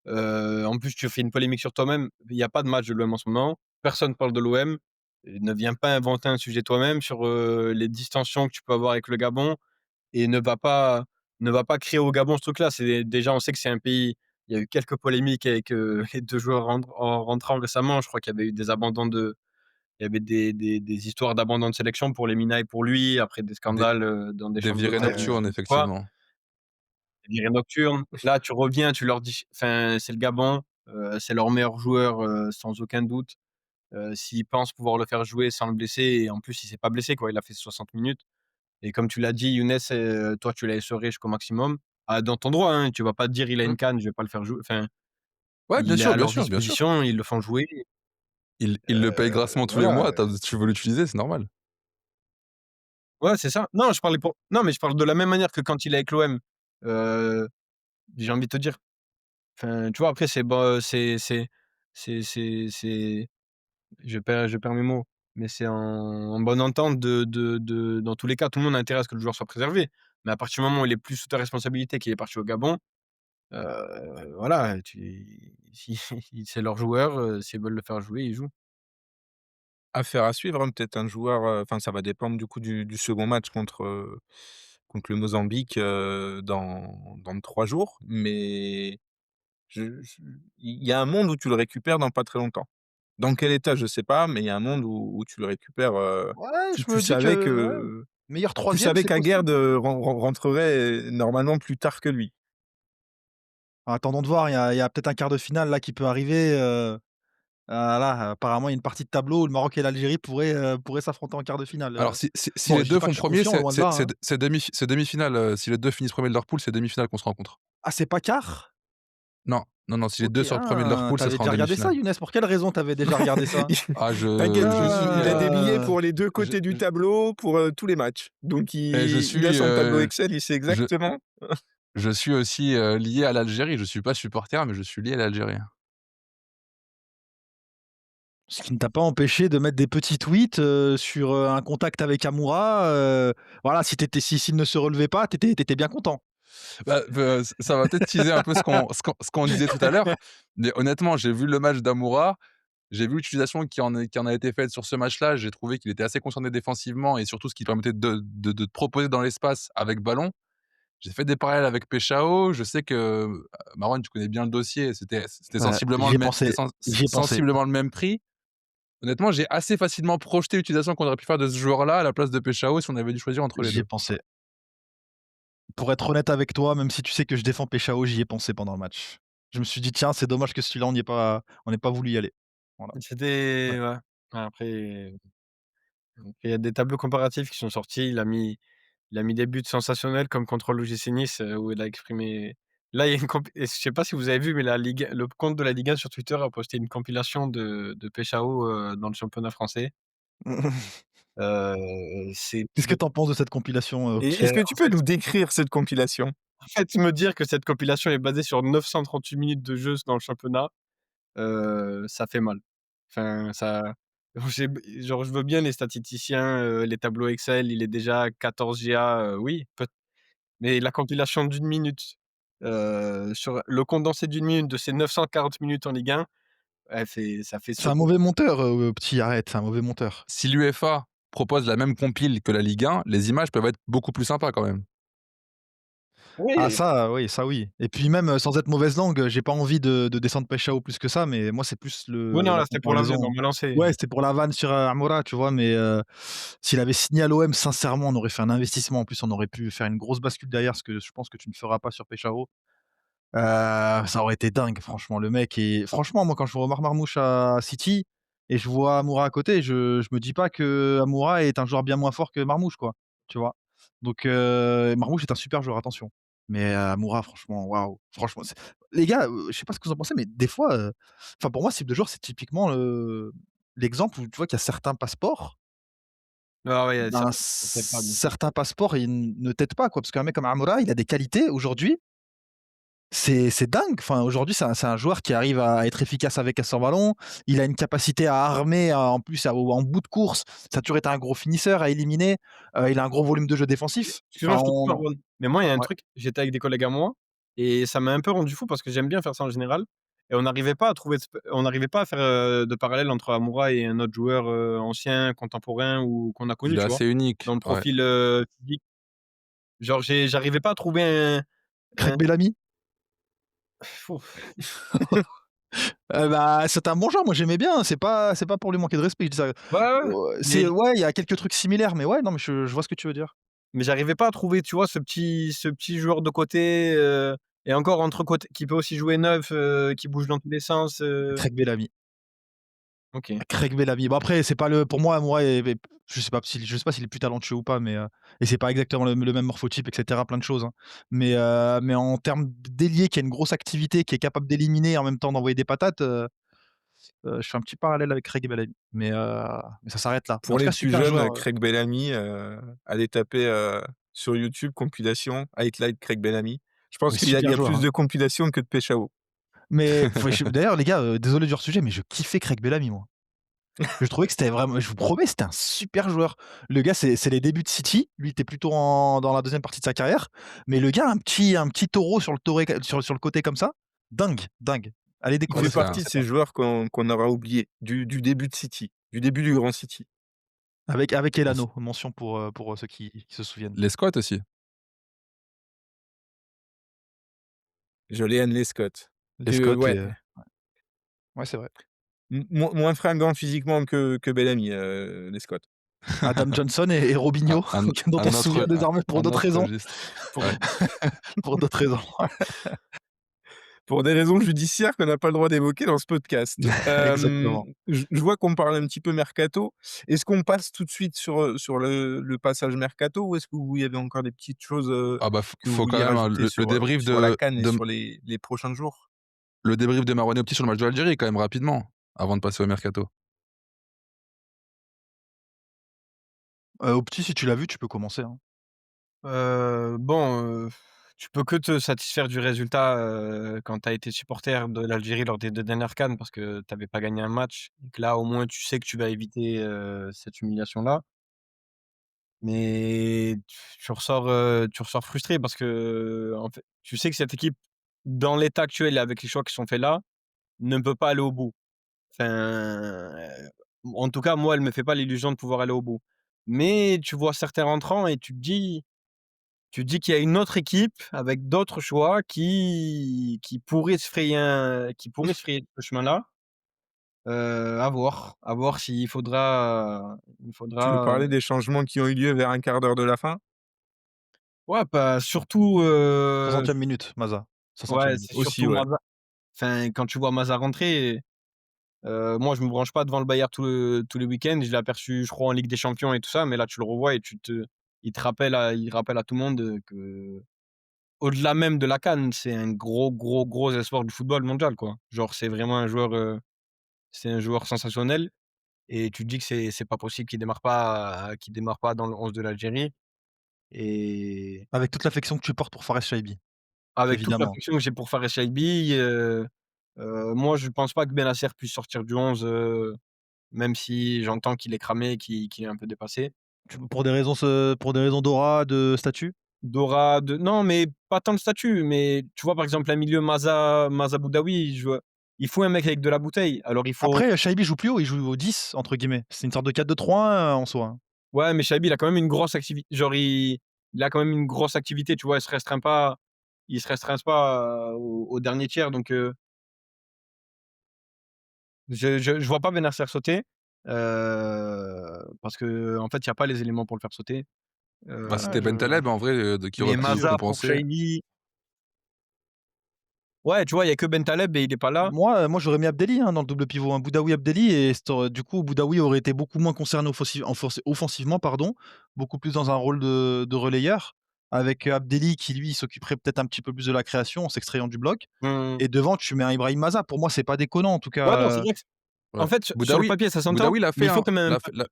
En plus, tu fais une polémique sur toi-même. Il y a pas de match de l'OM en ce moment. Personne parle de l'OM. Ne viens pas inventer un sujet toi-même sur, les distensions que tu peux avoir avec le Gabon et ne va pas créer au Gabon ce truc-là. C'est déjà, on sait que c'est un pays, il y a eu quelques polémiques avec, les 2 joueurs rentrants récemment. Je crois qu'il y avait eu des abandons de il y avait des histoires d'abandon de sélection pour Lemina et pour lui, après des Des scandales, dans des des chambres virées d'hôtel, Ouais, nocturnes, je sais plus quoi, effectivement. des virées nocturnes. Là, tu reviens, tu leur dis enfin, c'est le Gabon, c'est leur meilleur joueur, sans aucun doute. S'ils pensent pouvoir le faire jouer sans le blesser et en plus, il s'est pas blessé, quoi, il a fait 60 minutes et comme tu l'as dit, Younes, toi, tu l'as essoré jusqu'au maximum. Ah, dans ton droit, hein, tu vas pas te dire: «Il a Mmh. une CAN, je vais pas le faire jouer». Enfin, Ouais, bien il est sûr, à bien leur sûr, bien sûr. disposition, ils le font jouer. Il le paye grassement tous les Voilà. mois, tu veux l'utiliser, c'est normal. Ouais, c'est ça. Non, non, mais je parle de la même manière que quand il est avec l'OM. Heu, j'ai envie de te dire, enfin, tu vois, après c'est bon, c'est je perds mes mots, mais c'est en bonne entente de dans tous les cas, tout le monde a intérêt à ce que le joueur soit préservé. Mais à partir du moment où il est plus sous ta responsabilité, qu'il est parti au Gabon, voilà, si c'est leur joueur, s'ils veulent le faire jouer, ils jouent. Affaire à suivre, hein, peut-être un joueur, enfin, ça va dépendre du coup du second match contre le Mozambique, dans 3 jours, mais je il y a un monde où tu le récupères dans pas très longtemps. Dans quel état, je sais pas, mais il y a un monde où tu le récupères, ouais, tu je tu me dis savais que ouais, que meilleur tu troisième, savais c'est qu'Aguerd, possible. rentrerait, normalement plus tard que lui. Attendons de voir, il y a peut-être un quart de finale là qui peut arriver, là, apparemment il y a une partie de tableau où le Maroc et l'Algérie pourraient s'affronter en quart de finale, Alors si Bon, les je dis 2 pas que font je suis 1er, confiant, loin de là, hein. c'est demi-finale, si les 2 finissent 1er de leur poule, c'est demi-finale qu'on se rencontre. Ah, c'est pas quart? Non, non, non, si les OK, 2 sortent 1er de leur ah, poule, tu ça avais sera en déjà regardé ça, demi-finale. Younes? Pour quelle raison tu avais déjà regardé ça? Ah T'inquiète, je suis, il a des billets Ah! pour les 2 je côtés du je tableau pour, tous les matchs. Donc je il a suis, son tableau Excel, il sait je exactement. je suis aussi, lié à l'Algérie. Je suis pas supporter, mais je suis lié à l'Algérie. Ce qui ne t'a pas empêché de mettre des petits tweets, sur, un contact avec Amoura, voilà, si s'il ne se relevait pas, tu étais bien content. Bah, ça va peut-être teaser un peu ce qu'on disait tout à l'heure, mais honnêtement, j'ai vu le match d'Amoura, j'ai vu l'utilisation qui en a été faite sur ce match-là. J'ai trouvé qu'il était assez concerné défensivement et surtout ce qui permettait de te proposer dans l'espace avec ballon. J'ai fait des parallèles avec Peshao. Je sais que, Marouane, tu connais bien le dossier, c'était sensiblement J'y le ai même c'était pensé, j'y ai pensé. sensiblement le même prix. Honnêtement, j'ai assez facilement projeté l'utilisation qu'on aurait pu faire de ce joueur-là à la place de Peshao si on avait dû choisir entre les J'y ai 2. pensé. Pour être honnête avec toi, même si tu sais que je défends Peshao, j'y ai pensé pendant le match. Je me suis dit: «Tiens, c'est dommage que celui-là, on n'ait pas voulu y aller». Voilà. Ouais. C'était ouais. Après, il y a des tableaux comparatifs qui sont sortis. Il a mis des buts sensationnels comme contre l'OGC Nice, où il a exprimé là, il y a une comp et je sais pas si vous avez vu, mais la Ligue le compte de la Ligue 1 sur Twitter a posté une compilation de Peshao, dans le championnat français. C'est Qu'est-ce que de tu en penses de cette compilation, Et Opti? est-ce que tu peux nous décrire cette compilation? en fait, me dire que cette compilation est basée sur 938 minutes de jeu dans le championnat, ça fait mal. Enfin, ça j'ai genre, je veux bien les statisticiens, les tableaux Excel, il est déjà à 14 GA, oui, mais la compilation d'une minute, sur le condensé d'une minute de ces 940 minutes en Ligue 1, ça fait C'est un secouer. mauvais monteur, Opti, arrête, c'est un mauvais monteur. Si l'UEFA propose la même compile que la Ligue 1, les images peuvent être beaucoup plus sympas quand même. Ah Oui, ça, oui, ça oui. Et puis même, sans être mauvaise langue, j'ai pas envie de descendre Peshao plus que ça, mais moi, c'est plus oui, non, la là, c'était pour la vanne, comparaison. on m'a lancé. Ouais, c'était pour la vanne sur, Amoura, tu vois? Mais, s'il avait signé à l'OM, sincèrement, on aurait fait un investissement. En plus, on aurait pu faire une grosse bascule derrière, ce que je pense que tu ne feras pas sur Peshao. Ça aurait été dingue, franchement, le mec est franchement, moi, quand je vois Omar Marmoush à City et je vois Amoura à côté, je me dis pas que Amoura est un joueur bien moins fort que Marmoush, quoi, tu vois? Donc Marmoush est un super joueur, attention. Mais Amoura, franchement, waouh! Franchement, les gars, je sais pas ce que vous en pensez, mais des fois, enfin, pour moi, ce type de joueur, c'est typiquement l'exemple où tu vois qu'il y a certains passeports, Ah ouais, il y a ben, certains qui ne pas, bien sûr. certains passeports, ils ne t'aident pas, quoi. Parce qu'un mec comme Amoura, il a des qualités aujourd'hui, c'est dingue. Enfin, aujourd'hui, c'est un joueur qui arrive à être efficace avec et sans ballon. Il a une capacité à armer, en plus, en bout de course. Ça a toujours été un gros finisseur à éliminer. Il a un gros volume de jeu défensif. Excuse-moi, Enfin, je te coupe, on Marwan, mais moi, il y a un ouais. truc, j'étais avec des collègues à moi et ça m'a un peu rendu fou parce que j'aime bien faire ça en général et on n'arrivait pas à faire, de parallèle entre Amoura et un autre joueur, ancien, contemporain ou qu'on a connu, Il est tu vois? assez unique, Dans le ouais. profil, physique. Genre j'arrivais pas à trouver un Craig Bellamy? ouf. Bah, c'est un bon joueur. Moi, j'aimais bien. C'est pas pour lui manquer de respect, je dis ça. Ouais, ouais, C'est mais ouais, il y a quelques trucs similaires, mais ouais, non, mais je vois ce que tu veux dire. j'arrivais pas à trouver, tu vois, ce petit joueur de côté, et encore entre côtés qui peut aussi jouer neuf, qui bouge dans tous les sens, Craig Bellamy. OK. Craig Bellamy. Bon après, c'est pas le pour moi je sais pas s'il est plus talentueux ou pas, mais et c'est pas exactement le même morphotype et cetera, plein de choses, hein. Mais en termes d'ailier qui a une grosse activité, qui est capable d'éliminer et en même temps d'envoyer des patates, je fais un petit parallèle avec Craig Bellamy. Mais ça s'arrête là. Mais en Pour tout les cas, plus super jeunes, joueur, Craig Bellamy, allez taper, sur YouTube compilation highlight Craig Bellamy. Je pense mais qu'il y a il super y a joueur, plus hein. de compilations que de Peshao. Mais faut d'ailleurs les gars, désolé du hors sujet, mais je kiffais Craig Bellamy moi. Je trouvais que c'était vraiment je vous promets, c'était un super joueur. Le gars, c'est les débuts de City. Lui, il était plutôt dans la deuxième partie de sa carrière. Mais le gars, un petit taureau sur le côté comme ça, dingue, dingue. Allez Il Ouais, fait découvrir c'est ça, partie je de sais ces pas. joueurs qu'on aura oubliés du début de City, du début du grand City. Avec on s Elano, mention pour ceux qui se souviennent. les squats aussi. Jolly Scott. Les Scott, Ouais, ouais, c'est vrai. moins fringant physiquement que Bellamy, les Scott. Adam Johnson et Un Robinho, un dont on un se souvient autre désormais pour un d'autres autre raisons. registre. Pour Ouais. Pour d'autres raisons. pour des raisons judiciaires qu'on n'a pas le droit d'évoquer dans ce podcast. Exactement. Je vois qu'on parle un petit peu mercato. Est-ce qu'on passe tout de suite sur le passage mercato ou est-ce que vous y avez encore des petites choses, Ah bah, que vous faut quand vouliez même, hein, rajouter le débrief sur la CAN et de sur les prochains jours? le débrief de Marouane Opti sur le match de l'Algérie quand même rapidement, avant de passer au mercato. Opti, si tu l'as vu, tu peux commencer, hein. Bon, tu peux que te satisfaire du résultat, quand tu as été supporter de l'Algérie lors des 2 dernières CAN parce que tu avais pas gagné un match et que là, au moins, tu sais que tu vas éviter, cette humiliation-là. Mais tu ressors frustré parce que, en fait, tu sais que cette équipe, dans l'état actuel et avec les choix qui sont faits là, ne peut pas aller au bout. Enfin, en tout cas, moi, elle me fait pas l'illusion de pouvoir aller au bout. Mais tu vois certains rentrants et tu te dis qu'il y a une autre équipe avec d'autres choix qui pourrait se frayer ce chemin-là. À voir s'il faudra il Tu veux faudra, parler des changements qui ont eu lieu vers un quart d'heure de la fin? ouais, bah, surtout, 60e minute, Maza. 60e ouais, minute. c'est Aussi, surtout ouais. Maza quand tu vois Maza rentrer, moi, je me branche pas devant le Bayern tous les week-ends. Je l'ai aperçu, je crois, en Ligue des Champions et tout ça, mais là, tu le revois et il rappelle à tout le monde que au-delà même de la CAN, c'est un gros, gros, gros espoir du football mondial, quoi. Genre, c'est un joueur sensationnel et tu te dis que c'est pas possible qu'il démarre pas dans le 11 de l'Algérie et Avec toute l'affection que tu portes pour Fares Chaibi, avec toute évidemment. l'affection que j'ai pour Fares Chaibi, moi, je pense pas que Bennacer puisse sortir du 11, même si j'entends qu'il est cramé, qu'il est un peu dépassé. Pour des raisons d'aura, de statut? Non, mais pas tant le statut, mais tu vois, par exemple, un milieu Maza Boudaoui, il faut un mec avec de la bouteille. Alors il faut Après, Chaibi joue plus haut, il joue au 10 entre guillemets. C'est une sorte de 4-2-3-1 en soi, hein. ouais, mais Chaibi, il a quand même une grosse activité. Genre, il a quand même une grosse activité, tu vois? Il se restreint pas au dernier tiers, donc je vois pas Bennacer sauter, parce qu'en fait, il y a pas les éléments pour le faire sauter. Bah, Heu, c'était Bentaleb en vrai, qui mais aurait pu Maza pour compenser. Chaibi, ouais, tu vois, il y a que Bentaleb et il est pas là. Moi j'aurais mis Abdelli, hein, dans le double pivot, hein, Boudaoui Abdelli et du coup Boudaoui aurait été beaucoup moins concerné offensivement, pardon, beaucoup plus dans un rôle de relayeur, avec Abdelli qui lui s'occuperait peut-être un petit peu plus de la création en s'extrayant du bloc Mmh. et devant tu mets un Ibrahim Maza. Pour moi c'est pas déconnant en tout Ouais, non, c'est cas, vrai que en Ouais. fait, sur le Boudaoui papier, ça s'entend, Boudaoui l'a mais fait, il faut hein, quand même l'a fait l'a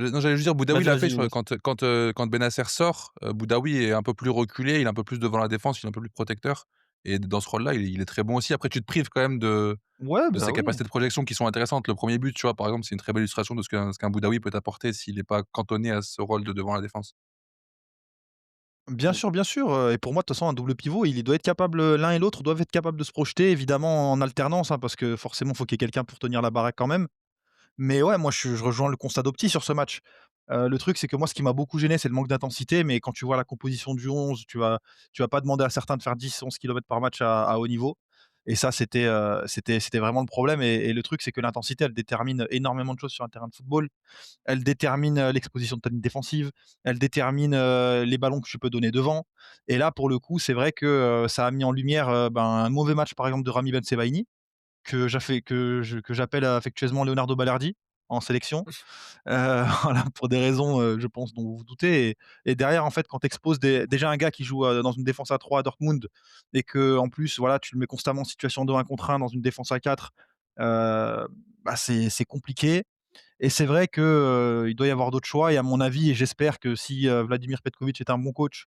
non, j'allais juste dire Boudaoui vas-y, l'a fait vas-y, sur Younes. quand Bennacer sort, Boudaoui est un peu plus reculé, il est un peu plus devant la défense, il est un peu plus protecteur et dans ce rôle-là, il est très bon aussi. Après, tu te prives quand même ouais, de bah, ses oui. capacités de projection qui sont intéressantes. Le premier but, tu vois, par exemple, c'est une très belle illustration de ce qu'un Boudaoui peut apporter s'il est pas cantonné à ce rôle de devant la défense. Bien sûr, et pour moi de toute façon un double pivot, il doit être capable, l'un et l'autre doivent être capables de se projeter évidemment en alternance, hein, parce que forcément il faut qu'il y ait quelqu'un pour tenir la baraque quand même. Mais ouais, moi je rejoins le constat d'Opti sur ce match. Le truc, c'est que moi, ce qui m'a beaucoup gêné, c'est le manque d'intensité, mais quand tu vois la composition du 11, tu vas pas demander à certains de faire 10-11 kilomètres par match à haut niveau et ça, c'était vraiment le problème et le truc, c'est que l'intensité, elle détermine énormément de choses sur un terrain de football. Elle détermine, l'exposition de ta ligne défensive, elle détermine, les ballons que tu peux donner devant et là, pour le coup, c'est vrai que, ça a mis en lumière, un mauvais match, par exemple, de Rami Ben Sebaini que j'appelle affectueusement Leonardo Balerdi en sélection. Voilà, pour des raisons, je pense dont vous vous doutez et derrière, en fait, quand tu exposes déjà un gars qui joue, dans une défense à 3 à Dortmund et qu'en plus, voilà, tu le mets constamment en situation de 1 contre 1 dans une défense à 4, bah, c'est compliqué et c'est vrai que, il doit y avoir d'autres choix et à mon avis et j'espère que si, Vladimir Petkovic est un bon coach,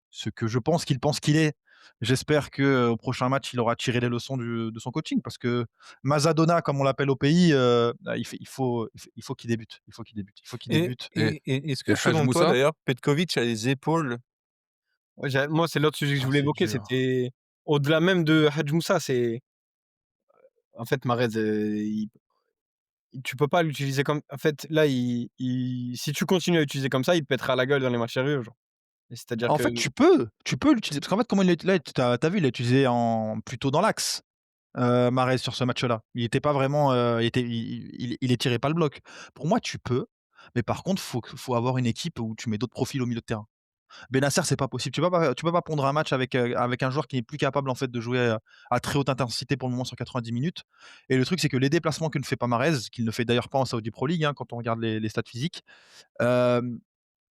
ce que je pense qu'il est. J'espère que, au prochain match, il aura tiré les leçons de son coaching parce que Mazadona, comme on l'appelle au pays, il faut qu'il débute. Il faut qu'il débute. Il faut qu'il Et débute. et et est-ce Et que Hadj selon toi Moussa? d'ailleurs, Petkovic a les épaules Ouais, moi, c'est l'autre sujet que je Ah, voulais c'est évoquer, dur. c'était au-delà même de Hadj Moussa, c'est en fait, Mahrez, tu peux pas l'utiliser comme en fait, là, si tu continues à l'utiliser comme ça, il te pètera la gueule dans les matchs sérieux, genre. Et c'est-à-dire En que fait, tu peux l'utiliser parce qu'en fait, comment il là, tu vu, il l'a utilisé plutôt dans l'axe, Mahrez sur ce match-là. Il était pas vraiment, il étirait pas le bloc. Pour moi, tu peux, mais par contre, faut avoir une équipe où tu mets d'autres profils au milieu de terrain. Benacer, c'est pas possible. Tu peux pas pondre un match avec un joueur qui n'est plus capable en fait de jouer, à très haute intensité pour le moment sur 90 minutes et le truc, c'est que les déplacements que ne fait pas Mahrez, qu'il ne fait d'ailleurs pas en Saudi Pro League, hein, quand on regarde les stats physiques, hem,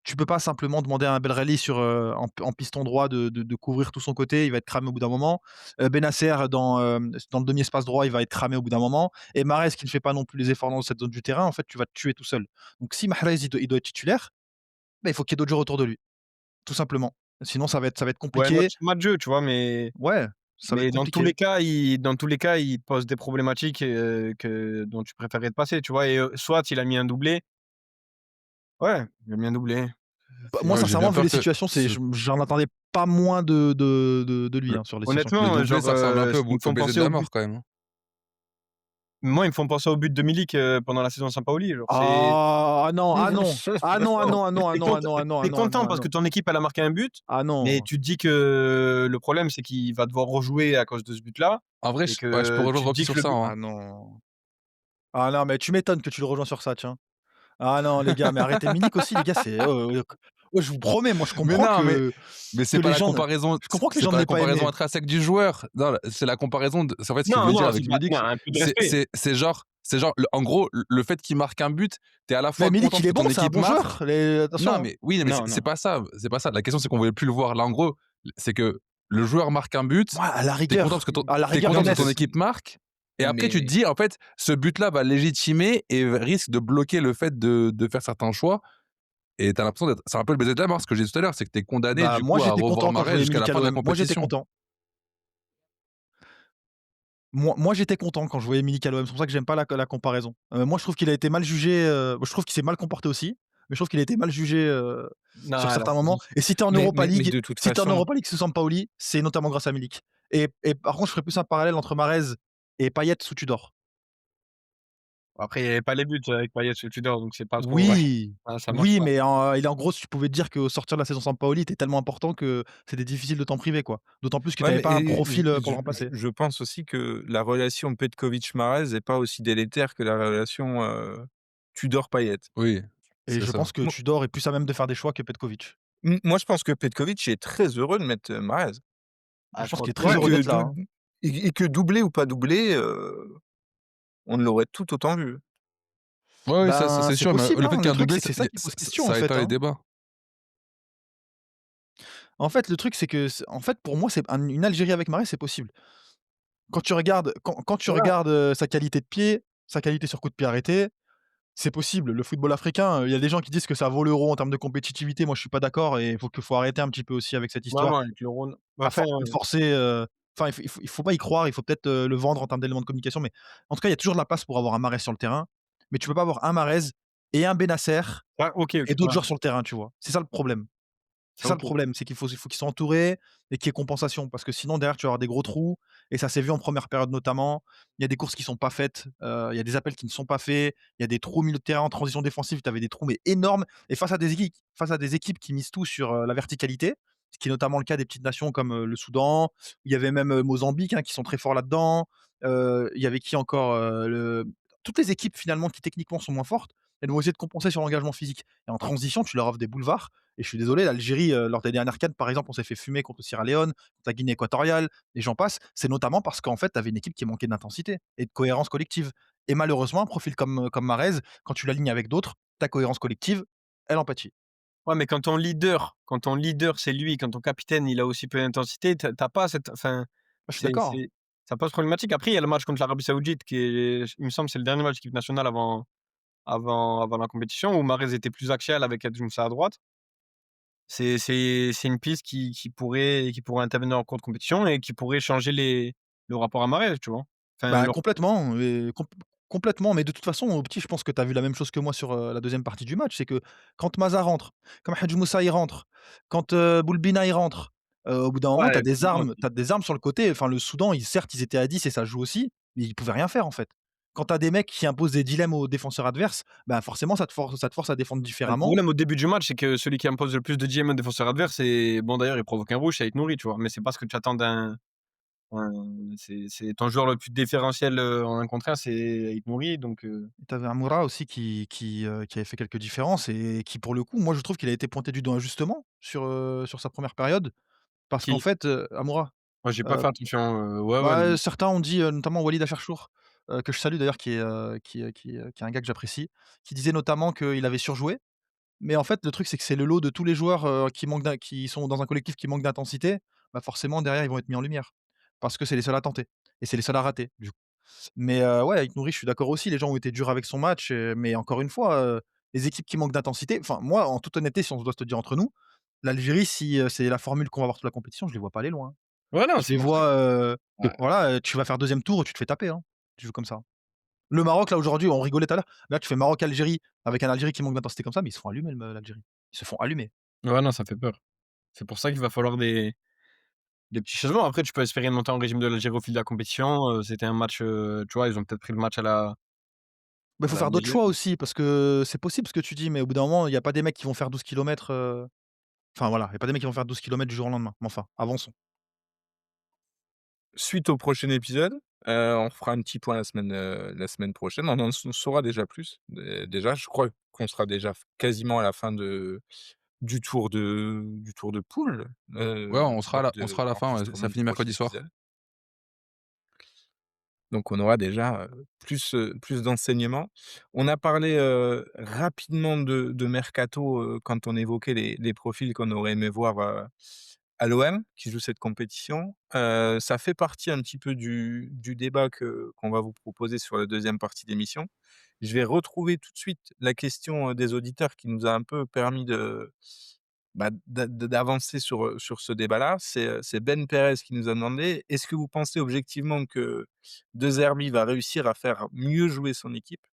tu peux pas simplement demander à un Belrali en piston droit de couvrir tout son côté, il va être cramé au bout d'un moment. Benacer dans le demi-espace droit, il va être cramé au bout d'un moment et Mahrez qui ne fait pas non plus les efforts dans cette zone du terrain, en fait, tu vas te tuer tout seul. Donc si Mahrez, il doit être titulaire, bah, il faut qu'il y ait d'autres joueurs autour de lui. Tout simplement. Sinon ça va être ouais, notre compliqué. schéma de jeu, tu vois? Mais Ouais, ça va être mais compliqué. dans tous les cas, il pose des problématiques, dont tu préférerais te passer, tu vois? Et soit il a mis un doublé. Ouais, il a mis un doublé. Bah, moi C'est Ouais, j'ai bien sincèrement vu peur les que situations, ce j'en attendais pas moins de lui, le hein, sur les situations qu'il a le honnêtement, eues. doublé, genre, ça ressemble un peu ils me au font baiser penser de au la but mort quand même, hein. moi, ils me font penser au but de Milik, pendant la saison Sampaoli, genre, c'est Ah non, ah non! Ah non, ah non, non, ah non, ah tu non, ah non, ah non, ah es non, ah non, content ah parce que non. ton équipe, elle a marqué un but, Ah mais non. tu te dis que le problème, c'est qu'il va devoir rejouer à cause de ce but-là En vrai, et je peux que tu rejoindre te Opti dis que sur le ça, but hein. Ah non. Ah non, mais tu m'étonnes que tu le rejoins sur ça, tiens. Ah non, les gars, mais arrêtez Milik aussi, les gars, c'est Ouais, je vous promets, moi je Mais comprends non, mais que c'est pas les la gens comparaison, je comprends que les c'est gens pas ne la l'aient pas comparaison aimé. intrinsèque du joueur. Non, c'est la comparaison en fait, ce qu'il Non, voulait dire non, avec c'est pas Milik, non, un peu de respect. c'est genre, en gros, le fait qu'il marque un but, tu es à la Mais fois Milik, content il que est ton bon, c'est un équipe bon marque. joueur. Les attention, Non, hein. mais oui, mais Non, c'est non. pas ça, c'est pas ça. La question, c'est qu'on voulait plus le voir. Là, en gros, c'est que le joueur marque un but, Moi, à la tu es content parce que ton Younes. équipe marque, et Ouais, après tu te mais dis, en fait, ce but-là va légitimer et risque de bloquer le fait de faire certains choix. Et tu as l'impression d'être, c'est un peu le baiser de la mort, ce que j'ai dit tout à l'heure, c'est que tu es condamné Bah, du moi coup à j'étais revoir content quand je Mahrez voyais jusqu'à la Milik à fin de la l'OM. Moi j'étais compétition. content. Moi j'étais content quand je voyais Milik à l'OM. C'est pour ça que j'aime pas la comparaison. Moi je trouve qu'il a été mal jugé, je trouve qu'il s'est mal comporté aussi, mais je trouve qu'il a été mal jugé, Non, sur là, certains c'est moments. juste Et si tu es en Europa mais League de toute si tu es en façon, Europa League sous Sampaoli, c'est notamment grâce à Milik. Et par contre, je ferais plus un parallèle entre Mahrez et Payet sous Tudor. après, il y avait pas les buts avec Payet sous Tudor, donc c'est pas trop Oui, ça marche oui, pas. mais il est en gros, tu pouvais te dire qu'au sortir de la saison Sampaoli, tu es tellement important que c'était difficile de t'en priver, quoi. D'autant plus que tu Ouais, avais mais pas un profil, pour le je remplacer. je pense aussi que la relation Petkovic-Mahrez est pas aussi délétère que la relation, Tudor-Payet. Oui, Et c'est je ça. pense que Tudor est plus à même de faire des choix que Petkovic. Moi, je pense que Petkovic est très heureux de mettre, Mahrez Je Ah, je pense crois qu'il est que très et ouais, heureux que d'être là, dou hein. et que doublé ou pas doublé, on l'aurait tout autant vu. Ouais, oui, ça Ben, c'est c'est sûr, mais possible, le fait hein. qu'il y ait Le un truc, doublé, c'est que c'est ça qui pose question, en ça fait, éteint les hein. débats. En fait, le truc, c'est que en fait, pour moi, c'est une Algérie avec Mahrez, c'est possible. Quand tu voilà. regardes, sa qualité de pied, sa qualité sur coup de pied arrêté, c'est possible. Le football africain, il y a des gens qui disent que ça vaut l'euro en termes de compétitivité. Moi, je suis pas d'accord et faut arrêter un petit peu aussi avec cette Non, histoire. non, avec le Rhône. À Enfin, force de forcer, enfin, il faut pas y croire, il faut peut-être, le vendre en termes d'éléments de communication, mais en tout cas, il y a toujours de la place pour avoir un Mahrez sur le terrain, mais tu peux pas avoir un Mahrez et un Bennacer OK, et d'autres ouais, joueurs sur le terrain, tu vois? C'est ça le problème. C'est ça ça le OK. problème, c'est qu'il faut qu'ils soient entourés et qu'il y ait compensation parce que sinon derrière tu vas avoir des gros trous et ça s'est vu en première période notamment. Il y a des courses qui sont pas faites, il y a des appels qui ne sont pas faits, il y a des trous au milieu de terrain en transition défensive, tu avais des trous mais énormes et face à des équipes qui misent tout sur, la verticalité, ce qui est notamment le cas des petites nations comme, le Soudan, il y avait même, Mozambique, hein, qui sont très forts là-dedans. Il y avait qui encore? Toutes les équipes finalement qui techniquement sont moins fortes, elles vont essayer de compenser sur l'engagement physique et en transition, tu leur offres des boulevards et je suis désolé, l'Algérie, lors des dernières CAN, par exemple, on s'est fait fumer contre le Sierra Leone, contre la Guinée équatoriale, et j'en passe. C'est notamment parce qu'en fait, tu avais une équipe qui manquait d'intensité et de cohérence collective. Et malheureusement, un profil comme Mahrez, quand tu l'alignes avec d'autres, ta cohérence collective, elle en pâtit. Ouais, mais quand ton leader, c'est lui, quand ton capitaine, il a aussi peu d'intensité, tu as pas cette enfin, Je suis d'accord. c'est ça pose problématique. Après, il y a le match contre l'Arabie Saoudite qui est il me semble, c'est le dernier match d'équipe nationale avant la compétition où Mahrez était plus axial avec Edou Moussa à droite. C'est une piste qui pourrait intervenir en cours de compétition et qui pourrait changer le rapport à Mahrez, tu vois? Enfin, Bah, le complètement et complètement, mais de toute façon, au petit, je pense que tu as vu la même chose que moi sur, la deuxième partie du match. C'est que quand Maza rentre, quand Hadji Moussa, il rentre, quand, Boulbina, il rentre, au bout d'un moment, tu ouais, as des complètement. armes tu des armes sur le côté. Enfin, le Soudan, certes, ils étaient à 10 et ça joue aussi, mais ils pouvaient rien faire, en fait. Quand tu as des mecs qui imposent des dilemmes aux défenseurs adverses, bah, forcément, ça te force à défendre Bah, le différemment. problème au début du match, c'est que celui qui impose le plus de DM au défenseur adverse, c'est bon d'ailleurs, il provoque un rouge, c'est Aït Nouri, tu vois? Mais c'est pas ce que tu attends un c'est ton joueur le plus différentiel, en 1 contre 1, c'est Aït Nouri, donc Et tu avais Amoura aussi qui avait fait quelques différences et qui, pour le coup, moi, je trouve qu'il a été pointé du doigt injustement sur sa première période. Parce qu'en qui fait, Amoura, moi j'ai pas heu, fait attention, ouais, ouais, bah, non. certains ont dit, notamment Walid Acharchour, que je salue d'ailleurs, qui est un gars que j'apprécie, qui disait notamment qu'il avait surjoué. Mais en fait, le truc, c'est que c'est le lot de tous les joueurs, qui sont dans un collectif qui manque d'intensité, bah, forcément derrière, ils vont être mis en lumière. Parce que c'est les seuls à tenter et c'est les seuls à rater, du coup. Mais ouais, avec Nouri, je suis d'accord aussi, les gens ont été durs avec son match, mais encore une fois, les équipes qui manquent d'intensité enfin moi, en toute honnêteté, si on doit se le dire entre nous, l'Algérie, si, c'est la formule qu'on va avoir toute la compétition, je les vois pas aller loin, hein. Ouais, non, Je c'est les pour ça. vois, ouais. voilà, tu vas faire deuxième tour, tu te fais taper, hein. Tu joues comme ça. Le Maroc, là, aujourd'hui, on rigolait tout à l'heure. Là, tu fais Maroc-Algérie avec un Algérie qui manque d'intensité comme ça, mais ils se font allumer l'Algérie. Ils se font allumer. Ouais, non, ça fait peur. C'est pour ça qu'il va falloir des petits changements. Après, tu peux espérer une montée en régime de l'Algérie au fil de la compétition, c'était un match, tu vois, ils ont peut-être pris le match Bah, il à faut la faire d'autres légère. choix aussi parce que c'est possible ce que tu dis, mais au bout d'un moment, il y a pas des mecs qui vont faire 12 kilomètres, enfin voilà, il y a pas des mecs qui vont faire 12 kilomètres du jour au lendemain. Mais enfin, avançons. Suite au prochain épisode, on fera un petit point la semaine prochaine. On saura déjà plus. Déjà, je crois qu'on sera déjà quasiment à la fin du tour de poule, Ouais, on sera lors là, de on sera à la fin, ouais, l'enregistrement ça du finit prochain mercredi soir. épisode. Donc on aura déjà, plus d'enseignements. On a parlé, rapidement de mercato, quand on évoquait les profils qu'on aurait aimé voir, à l'OM, qui joue cette compétition. Ça fait partie un petit peu du débat qu'on va vous proposer sur la deuxième partie d'émission. Je vais retrouver tout de suite la question, des auditeurs qui nous a un peu permis d'avancer sur ce débat-là. C'est Ben Perez qui nous a demandé: «Est-ce que vous pensez objectivement que De Zerbi va réussir à faire mieux jouer son équipe?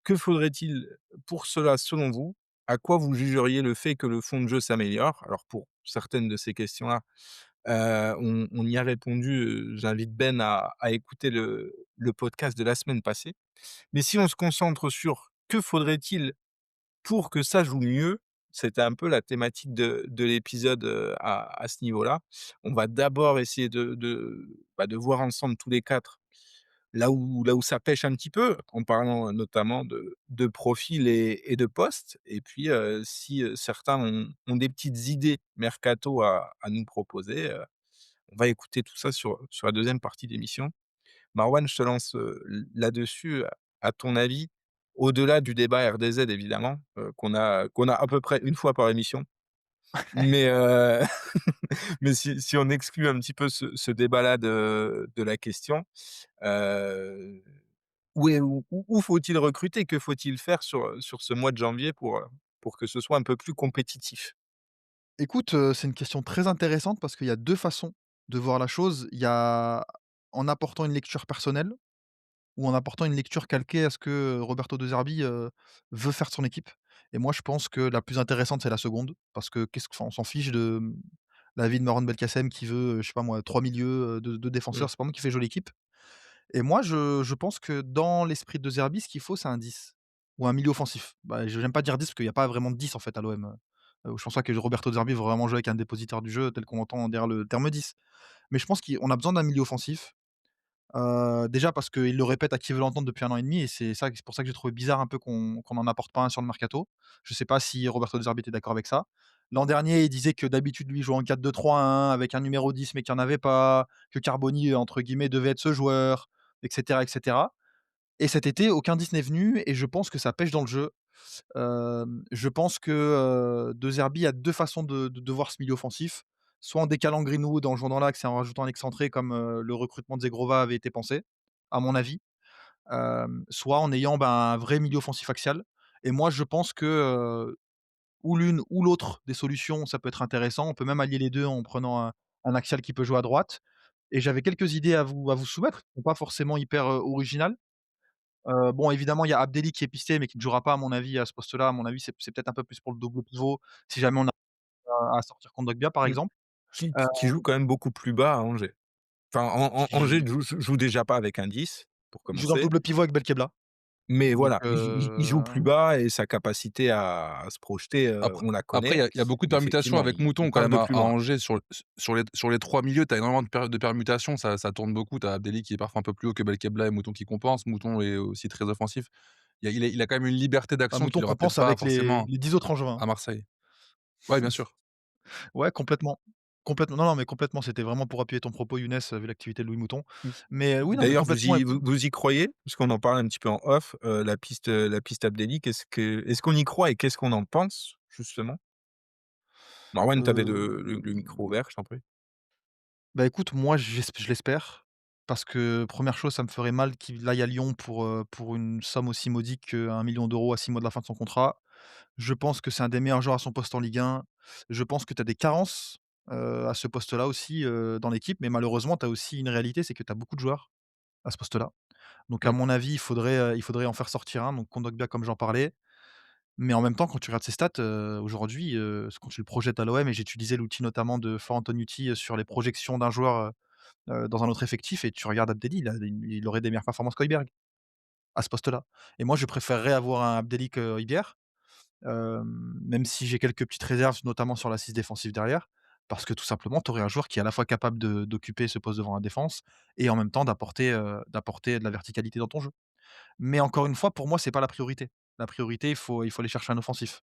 Que faudrait-il pour cela selon vous? À quoi vous jugeriez le fait que le fond de jeu s'améliore?» Alors pour certaines de ces questions-là, on y a répondu, j'invite Ben à écouter le podcast de la semaine passée. Mais si on se concentre sur que faudrait-il pour que ça joue mieux, c'était un peu la thématique de l'épisode, à ce niveau-là. On va d'abord essayer de voir ensemble tous les 4 là où ça pêche un petit peu, en parlant notamment de profil et de poste. Et puis, si, certains ont des petites idées mercato à nous proposer, on va écouter tout ça sur la deuxième partie d'émission. Marwan, je te lance, là-dessus. À ton avis, au-delà du débat RDZ évidemment, qu'on a à peu près une fois par émission, mais mais si on exclut un petit peu ce débat-là de la question, heu, où faut-il recruter? Que faut-il faire sur ce mois de janvier pour que ce soit un peu plus compétitif? Écoute, c'est une question très intéressante parce qu'il y a 2 façons de voir la chose. Il y a en apportant une lecture personnelle ou en apportant une lecture calquée à ce que Roberto De Zerbi, veut faire de son équipe. Et moi, je pense que la plus intéressante, c'est la seconde, parce que qu'est-ce enfin, on s'en fiche de, l'avis de Marouane Belkacem qui veut, je sais pas moi, 3 milieux, 2 Mmh. défenseurs, c'est pas moi qui fais jouer l'équipe. Et moi, je pense que dans l'esprit de De Zerbi, ce qu'il faut, c'est un 10 ou un milieu offensif. Bah, je j'aime pas dire 10 parce qu'il y a pas vraiment de 10 en fait à l'OM, je pense pas que Roberto De Zerbi veut vraiment jouer avec un dépositaire du jeu tel qu'on entend derrière le terme 10. Mais je pense qu'on a besoin d'un milieu offensif. Déjà parce qu'il le répète à qui veut l'entendre depuis 1 an et demi et c'est pour ça que j'ai trouvé bizarre un peu qu'on en apporte pas un sur le mercato. Je sais pas si Roberto De Zerbi était d'accord avec ça. L'an dernier, il disait que d'habitude lui, il jouait en 4-2-3-1 avec un numéro 10 mais qu'il y en avait pas, que Carboni, entre guillemets, «devait être ce joueur» et cetera et cetera. Et cet été, aucun 10 n'est venu et je pense que ça pêche dans le jeu. Je pense que, De Zerbi a 2 façons de voir ce milieu offensif. Soit en décalant Greenwood, en jouant dans l'axe et en rajoutant un excentré comme, le recrutement de Zegrova avait été pensé, à mon avis. Soit en ayant, ben, un vrai milieu offensif axial. Et moi je pense que, ou l'une ou l'autre des solutions, ça peut être intéressant. On peut même allier les 2 en prenant un axial qui peut jouer à droite. Et j'avais quelques idées à vous soumettre, qui sont pas forcément hyper, originales. Bon, évidemment, il y a Abdelli qui est pisté, mais qui ne jouera pas à mon avis à ce poste-là. À mon avis, c'est peut-être un peu plus pour le double pivot, si jamais on a à sortir Kondogbia, par Mmh. exemple. Heu, Qui joue quand même beaucoup plus bas à Angers. Enfin, Angers qui joue déjà pas avec un 10 pour il joue dans le commencer, double pivot avec Belkebla, mais donc voilà, il joue plus bas et sa capacité à se projeter, Après on la après, connaît. il y a beaucoup de Mais permutations effectivement, avec il Mouton quand part même de à plus loin. Angers sur les 3 milieux, tu as énormément de permutations, ça tourne beaucoup. Tu as Abdelli qui est parfois un peu plus haut que Belkebla et Mouton qui compense. Mouton est aussi très offensif. Il a quand même une liberté bah, d'action Mouton qu'il aura peut-être compense pas avec les forcément 10 autres Angevins, à Marseille. Ouais, bien sûr. Ouais, complètement. Complètement. Non, non, mais complètement, c'était vraiment pour appuyer ton propos, Younes, vu l'activité de Louis Mouton. Mmh. Mais oui, non, mais D'ailleurs, vous complètement. y vous vous y croyez? Parce qu'on en parle un petit peu en off, la piste Abdelli, est-ce qu'on y croit et qu'est-ce qu'on en pense, justement? Marwan, tu avais le micro ouvert, je t'en prie. Bah, écoute, moi, je l'espère parce que première chose, ça me ferait mal qu'il aille à Lyon pour une somme aussi modique qu'1 000 000 € à 6 mois de la fin de son contrat. Je pense que c'est un des meilleurs joueurs à son poste en Ligue 1. Je pense que tu as des carences, à ce poste-là aussi, dans l'équipe, mais malheureusement, tu as aussi une réalité, c'est que tu as beaucoup de joueurs à ce poste-là. Donc à Mmh. mon avis, il faudrait en faire sortir un, donc Kondogbia comme j'en parlais. Mais en même temps, quand tu regardes ses stats, aujourd'hui, quand tu le projettes à l'OM et j'utilisais l'outil notamment de Fort Antonucci, sur les projections d'un joueur, dans un autre effectif et tu regardes Abdelli, il aurait des meilleures performances qu'Højbjerg, à ce poste-là. Et moi, je préférerais avoir un Abdelli que Højbjerg, même si j'ai quelques petites réserves, notamment sur l'assise défensive derrière. Parce que tout simplement, tu aurais un joueur qui est à la fois capable d'occuper ce poste devant la défense et en même temps d'apporter de la verticalité dans ton jeu. Mais encore une fois, pour moi, c'est pas la priorité. La priorité, il faut aller chercher un offensif.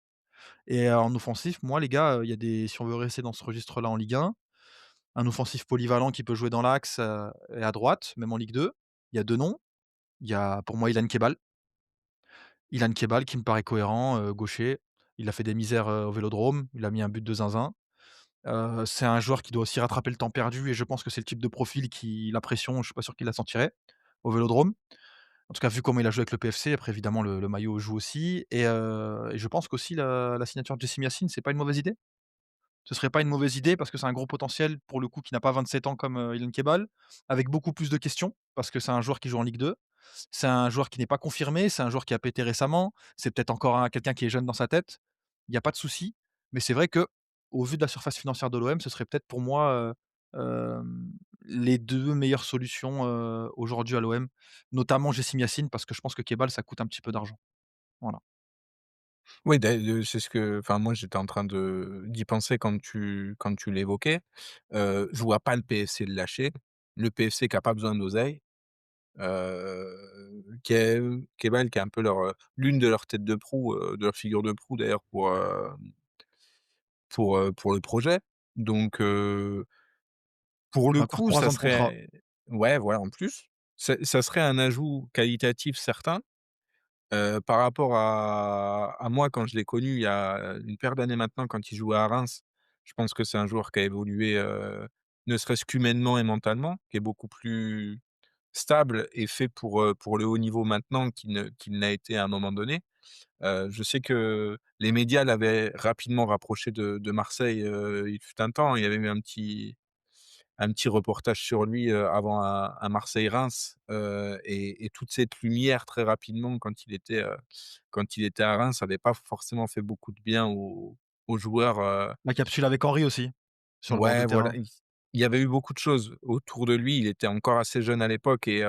Et en offensif, moi les gars, il y a des si on veut rester dans ce registre-là en Ligue 1, un offensif polyvalent qui peut jouer dans l'axe, et à droite, même en Ligue 2. Il y a 2 noms. Il y a pour moi Ilan Kebal. Ilan Kebal qui me paraît cohérent, gaucher. Il a fait des misères, au Vélodrome. Il a mis un but de zinzin. C'est un joueur qui doit aussi rattraper le temps perdu et je pense que c'est le type de profil qui la pression, je suis pas sûr qu'il la sentirait au Vélodrome. En tout cas, vu comment il a joué avec le PFC, après évidemment le maillot joue aussi et je pense qu'aussi la signature de Jessim Yassin, c'est pas une mauvaise idée. Ce serait pas une mauvaise idée parce que c'est un gros potentiel pour le coup qui n'a pas 27 ans comme, Ilan Kebal, avec beaucoup plus de questions parce que c'est un joueur qui joue en Ligue 2. C'est un joueur qui n'est pas confirmé, c'est un joueur qui a pété récemment, c'est peut-être encore un quelqu'un qui est jeune dans sa tête. Il y a pas de souci, mais c'est vrai que au vu de la surface financière de l'OM, ce serait peut-être pour moi, les 2 meilleures solutions, aujourd'hui à l'OM, notamment Jessim Yassin parce que je pense que Kebal ça coûte un petit peu d'argent. Voilà. Oui, c'est ce que enfin, moi, j'étais en train d'y penser quand tu l'évoquais. Je vois pas le PFC le lâcher. Le PFC qui a pas besoin d'oseille, Kebal qui est un peu l'une de leurs têtes de proue, de leur figure de proue d'ailleurs pour le projet. Donc pour le Encore coup, 3 ça ans de contrat. serait ouais, voilà, en plus, ça serait un ajout qualitatif certain. Par rapport à moi quand je l'ai connu il y a une paire d'années maintenant quand il jouait à Reims, je pense que c'est un joueur qui a évolué, ne serait-ce qu'humainement et mentalement, qui est beaucoup plus stable et fait pour le haut niveau maintenant qu'il n'a été à un moment donné. Je sais que les médias l'avaient rapidement rapproché de Marseille, il fut un temps, il y avait eu un petit reportage sur lui, avant un Marseille-Reims, et toute cette lumière très rapidement quand il était à Reims, ça avait pas forcément fait beaucoup de bien aux joueurs, La capsule avec Henry aussi, sur le bord de ouais, voilà, terrain. il y avait eu beaucoup de choses autour de lui. Il était encore assez jeune à l'époque et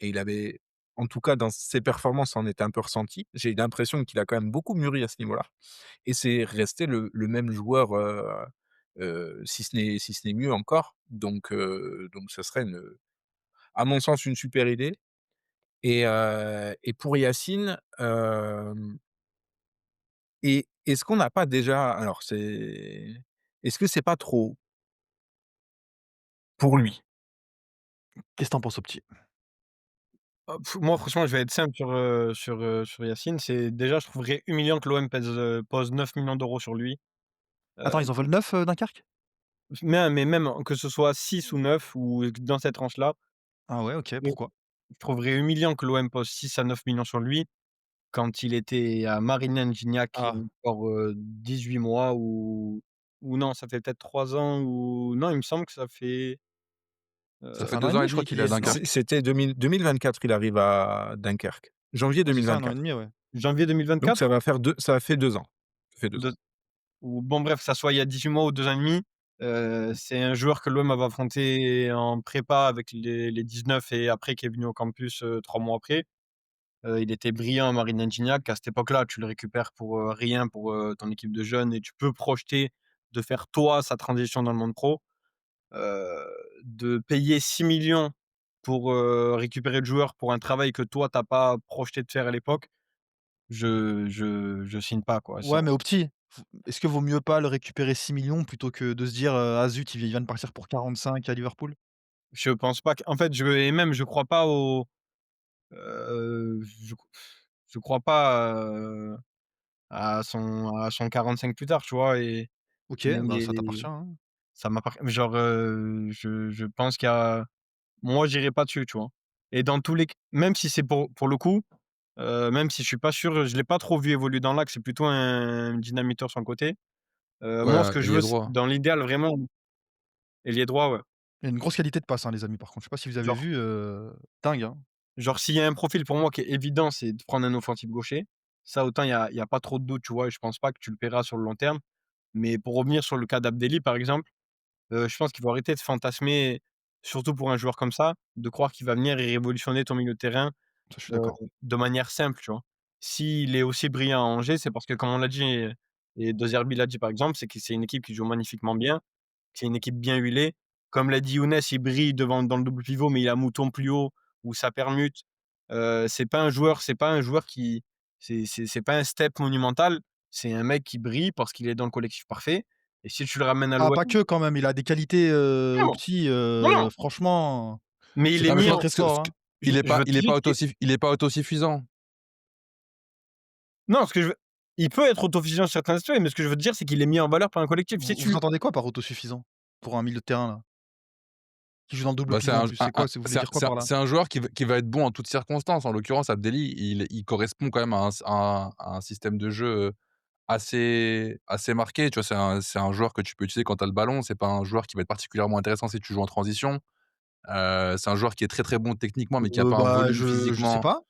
il avait en tout cas dans ses performances, ça en était un peu ressenti. J'ai eu l'impression qu'il a quand même beaucoup mûri à ce niveau-là et c'est resté le même joueur, si ce n'est mieux encore. Donc ce serait à mon sens, une super idée et pour Yacine, est-ce qu'on n'a pas déjà alors est-ce que c'est pas trop pour lui? Qu'est-ce que tu en penses au petit? Moi franchement, je vais être simple sur Yacine. C'est déjà, je trouverais humiliant que l'OM pose 9 millions d'euros sur lui. Heu, Attends, ils en veulent 9, Dunkerque? mais même que ce soit 6 ou 9 ou dans cette tranche-là, Ah ouais, OK, pourquoi? je trouverais humiliant que l'OM pose 6 à 9 millions sur lui, quand il était à Marignane Gignac il y a Ah, encore, 18 mois ou non, ça fait peut-être 3 ans ou non, il me semble que ça fait, Ça ça fait fait 1 an et 2 ans et demi, je crois demi qu'il qu'il y est à est, non? Dunkerque. C'était 2024, il arrive à Dunkerque. Janvier Ouais, c'est ça, 1 an et 2024. demi, ouais. janvier Donc 2024? ça a fait 2 ans. Ça fait 2 ans. De ou bon bref, que ça soit il y a 18 mois ou 2 ans et demi, c'est un joueur que l'OM avait affronté en prépa avec les 19 et après qui est venu au campus, 3 mois après. Il était brillant à Marignane Gignac. À cette époque-là, tu le récupères pour, rien pour, ton équipe de jeunes et tu peux projeter de faire toi sa transition dans le monde pro. Heu, de payer 6 millions pour, récupérer le joueur pour un travail que toi tu as pas projeté de faire à l'époque, je signe pas quoi. Ouais, mais au petit, est-ce que vaut mieux pas le récupérer 6 millions plutôt que de se dire, «Ah zut, il vient de partir pour 45 à Liverpool»? Je pense pas en fait, je crois pas je crois pas, à son 45 plus tard, tu vois? Et OK, bah, ça mais t'appartient, hein. ça m'appart genre, je pense qu'il y a moi, j'irai pas dessus, tu vois? Et dans tous les c même si c'est pour le coup, même si je suis pas sûr, je l'ai pas trop vu évoluer dans l'axe, c'est plutôt un dynamiteur sur le côté. Moi, ce Ouais, que je ailier veux, c droit. dans l'idéal vraiment ailier droit, ouais. Il a une grosse qualité de passe, hein, les amis, par contre. Je sais pas si vous avez Genre vu, dingue, hein. genre s'il y a un profil pour moi qui est évident, c'est de prendre un offensif gaucher. Ça, autant il y a pas trop de doute, tu vois? Et je pense pas que tu le paieras sur le long terme. Mais pour revenir sur le cas d'Abdelli, par exemple, je pense qu'il faut arrêter de fantasmer, surtout pour un joueur comme ça, de croire qu'il va venir et révolutionner ton milieu de terrain, Ça, je suis heu, d'accord. de manière simple, tu vois? S'il est aussi brillant à Angers, c'est parce que comme on l'a dit et De Zerbi l'a dit, par exemple, c'est que c'est une équipe qui joue magnifiquement bien, c'est une équipe bien huilée. Comme l'a dit Younes, il brille devant dans le double pivot, mais il a mouton plus haut ou ça permute. C'est pas un joueur qui c'est pas un step monumental, c'est un mec qui brille parce qu'il est dans le collectif parfait et si tu le ramènes à Ah, l'OM pas que quand même, il a des qualités, au non, petit, non, non, franchement, mais il c'est est Non, mais très, mis très, en très fort, hein. je veux te dire que il est pas autosuffisant. non, ce que je veux il peut être autosuffisant sur certains aspects, mais ce que je veux te dire, c'est qu'il est mis en valeur par un collectif. Si Vous tu entendez quoi par autosuffisant? Pour un milieu de terrain là? Qui joue dans le double Bah, c'est pivot en un plus, c'est quoi? Vous voulez dire quoi par là? c'est un joueur qui va être bon en toutes circonstances. En l'occurrence, Abdelli, il correspond quand même à un système de jeu, assez marqué. Tu vois? C'est un joueur que tu peux utiliser quand tu as le ballon. C'est pas un joueur qui va être particulièrement intéressant si tu joues en transition. C'est un joueur qui est très, très bon techniquement, mais qui a pas un Bah, volume je sais physiquement. pas.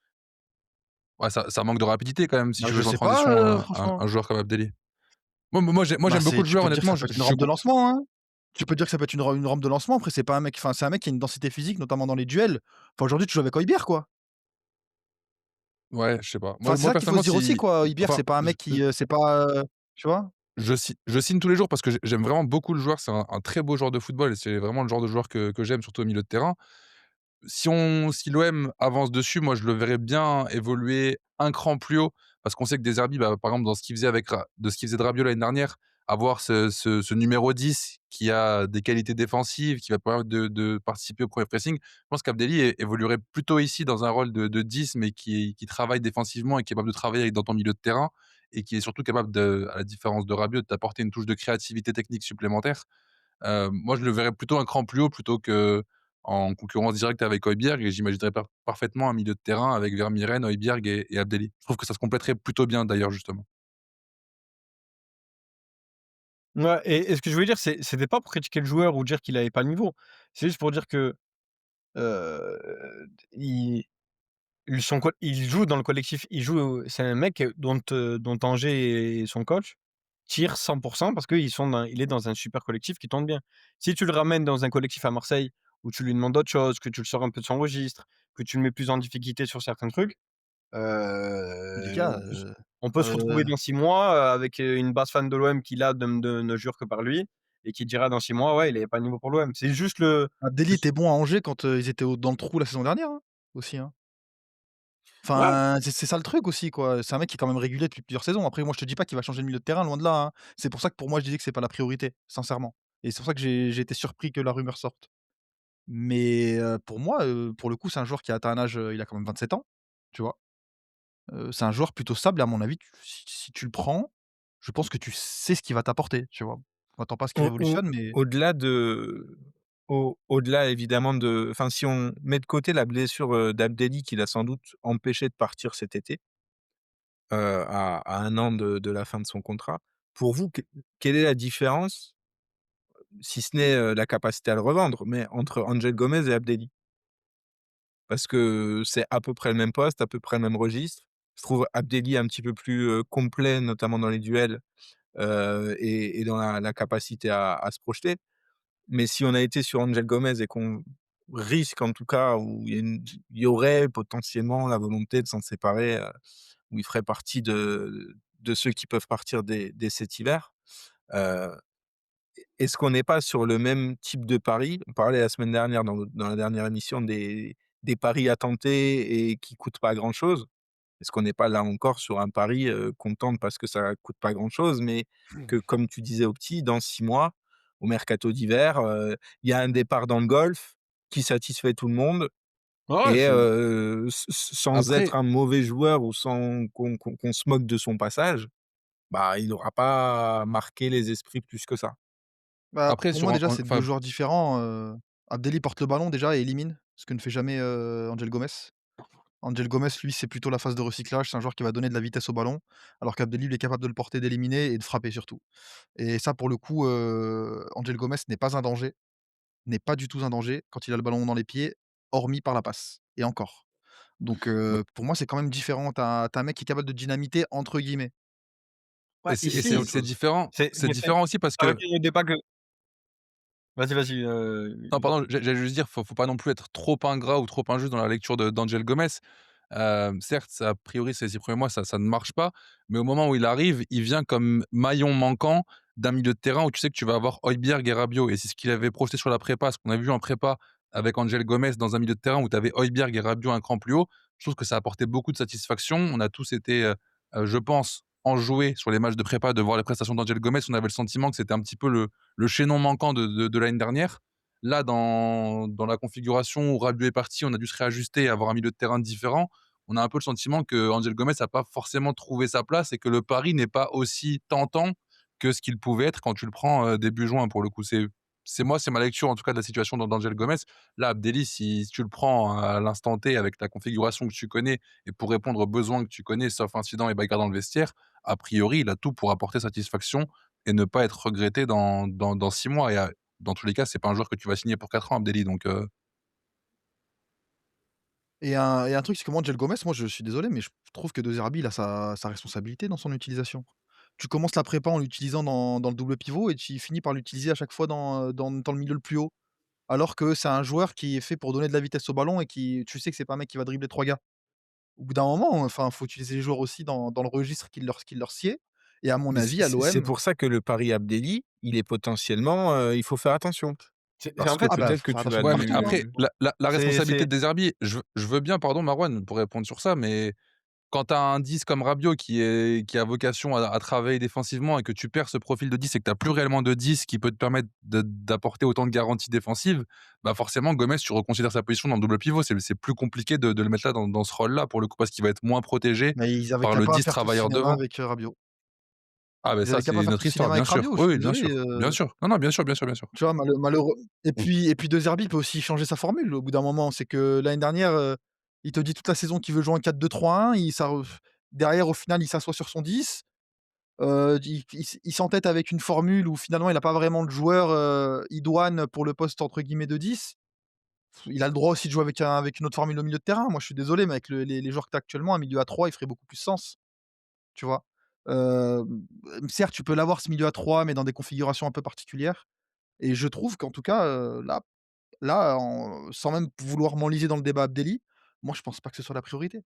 Ouais, ça manque de rapidité quand même si Bah, tu je joues en sais pas, transition, franchement. un joueur comme Abdelli. Moi, Bah, j'aime beaucoup c'est le tu joueur peux dire que ça honnêtement. peut Je être une je suis rampe de con lancement, hein. Tu peux dire que ça peut être une rampe de lancement. Après, c'est pas un mec c'est un mec qui a une densité physique, notamment dans les duels. Enfin, aujourd'hui, tu joues avec Højbjerg, quoi. Ouais, je sais pas. Enfin, c'est Moi ça qu'il faut personnellement se dire aussi, si quoi. Højbjerg, enfin, c'est pas un mec qui, c'est pas, tu vois? je signe tous les jours parce que j'aime vraiment beaucoup le joueur. C'est un très beau joueur de football et c'est vraiment le genre de joueur que j'aime, surtout au milieu de terrain. Si l'OM avance dessus, moi je le verrais bien évoluer un cran plus haut parce qu'on sait que Deserbi, bah, par exemple, dans ce qu'il faisait de ce qu'il faisait de Rabiot l'année dernière, avoir ce numéro 10 qui a des qualités défensives, qui va permettre de participer au premier pressing. Je pense qu'Abdelli évoluerait plutôt ici dans un rôle de 10 mais qui travaille défensivement et qui est capable de travailler dans ton milieu de terrain et qui est surtout capable à la différence de Rabiot, de t'apporter une touche de créativité technique supplémentaire. Moi, je le verrais plutôt un cran plus haut plutôt qu'en concurrence directe avec Højbjerg et j'imaginerais parfaitement un milieu de terrain avec Vermaelen, Højbjerg et Abdelli. Je trouve que ça se compléterait plutôt bien d'ailleurs, justement. ouais et ce que je voulais dire, c'était pas pour critiquer le joueur ou dire qu'il avait pas le niveau. C'est juste pour dire que, il il joue dans le collectif, c'est un mec dont Angers et son coach tirent 100 parce qu'il est dans un super collectif qui tourne bien. Si tu le ramènes dans un collectif à Marseille, où tu lui demandes d'autres choses, que tu le sors un peu de son registre, que tu le mets plus en difficulté sur certains trucs, Les gars, on peut se retrouver dans 6 mois, avec, une base fan de l'OM qui là ne jure que par lui et qui dira dans 6 mois: «Ouais, il avait pas le niveau pour l'OM». C'est juste Abdelli le était bon à Angers quand, ils étaient dans le trou la saison dernière, hein, aussi, hein. ouais, Enfin, c'est ça le truc aussi, quoi. C'est un mec qui est quand même régulier depuis plusieurs saisons. Après, moi, je te dis pas qu'il va changer de milieu de terrain, loin de là, hein. C'est pour ça que pour moi, je disais que c'est pas la priorité, sincèrement. Et c'est pour ça que j'ai été surpris que la rumeur sorte. Mais, pour moi, pour le coup, c'est un joueur qui a atteint un âge, il a quand même 27 ans, tu vois? C'est un joueur plutôt stable et à mon avis, si tu le prends, je pense que tu sais ce qu'il va t'apporter, tu vois? On attend pas à ce qu'il Au révolutionne, mais au-delà de au-delà évidemment de enfin, si on met de côté la blessure, d'Abdelli qui l'a sans doute empêché de partir cet été, à 1 an de la fin de son contrat. Pour vous, quelle est la différence, si ce n'est, la capacité à le revendre, mais entre Angel Gomez et Abdelli? Parce que c'est à peu près le même poste, à peu près le même registre. Je trouve Abdelli un petit peu plus, complet, notamment dans les duels, et dans la capacité à se projeter. Mais si on a été sur Angel Gomez et qu'on risque en tout cas, où il y aurait potentiellement la volonté de s'en séparer, où il ferait partie de ceux qui peuvent partir dès cet hiver, heu, est-ce qu'on n'est pas sur le même type de pari? On parlait la semaine dernière dans la dernière émission des paris à tenter et qui coûtent pas grand-chose. Est-ce qu'on n'est pas là encore sur un pari, qu'on tente parce que ça coûte pas grand-chose, mais que comme tu disais au petit, dans 6 mois, au mercato d'hiver, il y a un départ dans le golf qui satisfait tout le monde ouais, et c'est sans être Après un mauvais joueur ou sans qu'on se moque de son passage, bah, il aura pas marqué les esprits plus que ça. bah, après pour sur moi, déjà, en c'est 2 enfin, joueurs différents, Abdelli porte le ballon déjà et élimine, ce que ne fait jamais, Angel Gomez. Angel Gomez, lui, c'est plutôt la phase de recyclage, c'est un joueur qui va donner de la vitesse au ballon, alors qu'Abdelli, il est capable de le porter, d'éliminer et de frapper surtout. Et ça, pour le coup, Angel Gomez n'est pas un danger, n'est pas du tout un danger quand il a le ballon dans les pieds, hormis par la passe et encore. Donc bah pour moi, c'est quand même différent. Tu as un mec qui est capable de «dynamiter» entre guillemets. ouais, Et c'est ici, autre chose. c'est différent aussi parce ça que recueille le débat que vas-y, non, pardon, j'allais juste dire, faut pas non plus être trop ingrat ou trop injuste dans la lecture d'Angel Gomez. Certes, a priori, ces 6 premiers mois, ça ne marche pas, mais au moment où il arrive, il vient comme maillon manquant d'un milieu de terrain où tu sais que tu vas avoir Højbjerg et Rabiot et c'est ce qu'il avait projeté sur la prépa, ce qu'on a vu en prépa avec Angel Gomez dans un milieu de terrain où tu avais Højbjerg et Rabiot un cran plus haut. Je trouve que ça a apporté beaucoup de satisfaction. On a tous été, je pense, enjoué sur les matchs de prépa de voir les prestations d'Angel Gomez. On avait le sentiment que c'était un petit peu le chaînon manquant de l'année dernière. Là, dans la configuration où Rabiot est parti, on a dû se réajuster et avoir un milieu de terrain différent. On a un peu le sentiment que Angel Gomez n'a pas forcément trouvé sa place et que le pari n'est pas aussi tentant que ce qu'il pouvait être quand tu le prends début juin, pour le coup. C'est ma lecture en tout cas de la situation d'Angel Gomez. Là, Abdelli, si tu le prends à l'instant T avec ta configuration que tu connais et pour répondre aux besoins que tu connais, sauf incident et bagarre dans le vestiaire, a priori, il a tout pour apporter satisfaction et ne pas être regretté dans 6 mois. Et dans tous les cas, c'est pas un joueur que tu vas signer pour 4 ans, Abdelli. Donc, Et un truc, c'est que moi, Angel Gomez, moi, je suis désolé, mais je trouve que De Zerbi, il a sa responsabilité dans son utilisation. Tu commences la prépa en l'utilisant dans le double pivot et tu finis par l'utiliser à chaque fois dans le milieu le plus haut. Alors que c'est un joueur qui est fait pour donner de la vitesse au ballon et qui tu sais que c'est pas un mec qui va dribbler 3 gars. Au bout d'un moment, enfin, faut utiliser les joueurs aussi dans le registre qui leur sied et à mon Mais avis, à c'est l'OM pour ça que le pari Abdelli, il est potentiellement, il faut faire attention. En Parce que fait, ah bah, peut-être faut que faire tu attention vas ouais, mais partout, hein. après, la responsabilité c'est de Deserbi, je veux bien, pardon, Marouane, pour répondre sur ça, mais quand tu as un 10 comme Rabiot qui a vocation à travailler défensivement et que tu perds ce profil de 10 et que tu as plus réellement de 10 qui peut te permettre d'apporter autant de garanties défensives, bah forcément, Gomez, tu reconsidères sa position dans le double pivot. C'est plus compliqué de le mettre là dans ce rôle-là, pour le coup, parce qu'il va être moins protégé Mais ils avaient par qu'à le pas 10 faire tout ce travailleur cinéma devant. avec, Rabiot. Ah, ben Ils ça, avaient qu'à pas c'est faire notre tout ce histoire, cinéma bien avec sûr. Rabiot, je Oui, suis oui, bien désolé, sûr. Bien sûr. Non, non, bien sûr, bien sûr, bien sûr. tu vois? Malheureux et puis De Zerbi peut aussi changer sa formule au bout d'un moment. C'est que l'année dernière, il te dit toute la saison qu'il veut jouer en 4-2-3-1, derrière au final il s'assoit sur son 10, il s'entête avec une formule où finalement il a pas vraiment de joueur, idoine pour le poste entre guillemets de 10. Il a le droit aussi de jouer avec une autre formule au milieu de terrain. Moi je suis désolé, mais avec les joueurs que tu as actuellement, un milieu à 3 il ferait beaucoup plus sens, tu vois? Hem, certes tu peux l'avoir ce milieu à 3 mais dans des configurations un peu particulières et je trouve qu'en tout cas, sans même vouloir m'enliser dans le débat Abdelli, moi je pense pas que ce soit la priorité.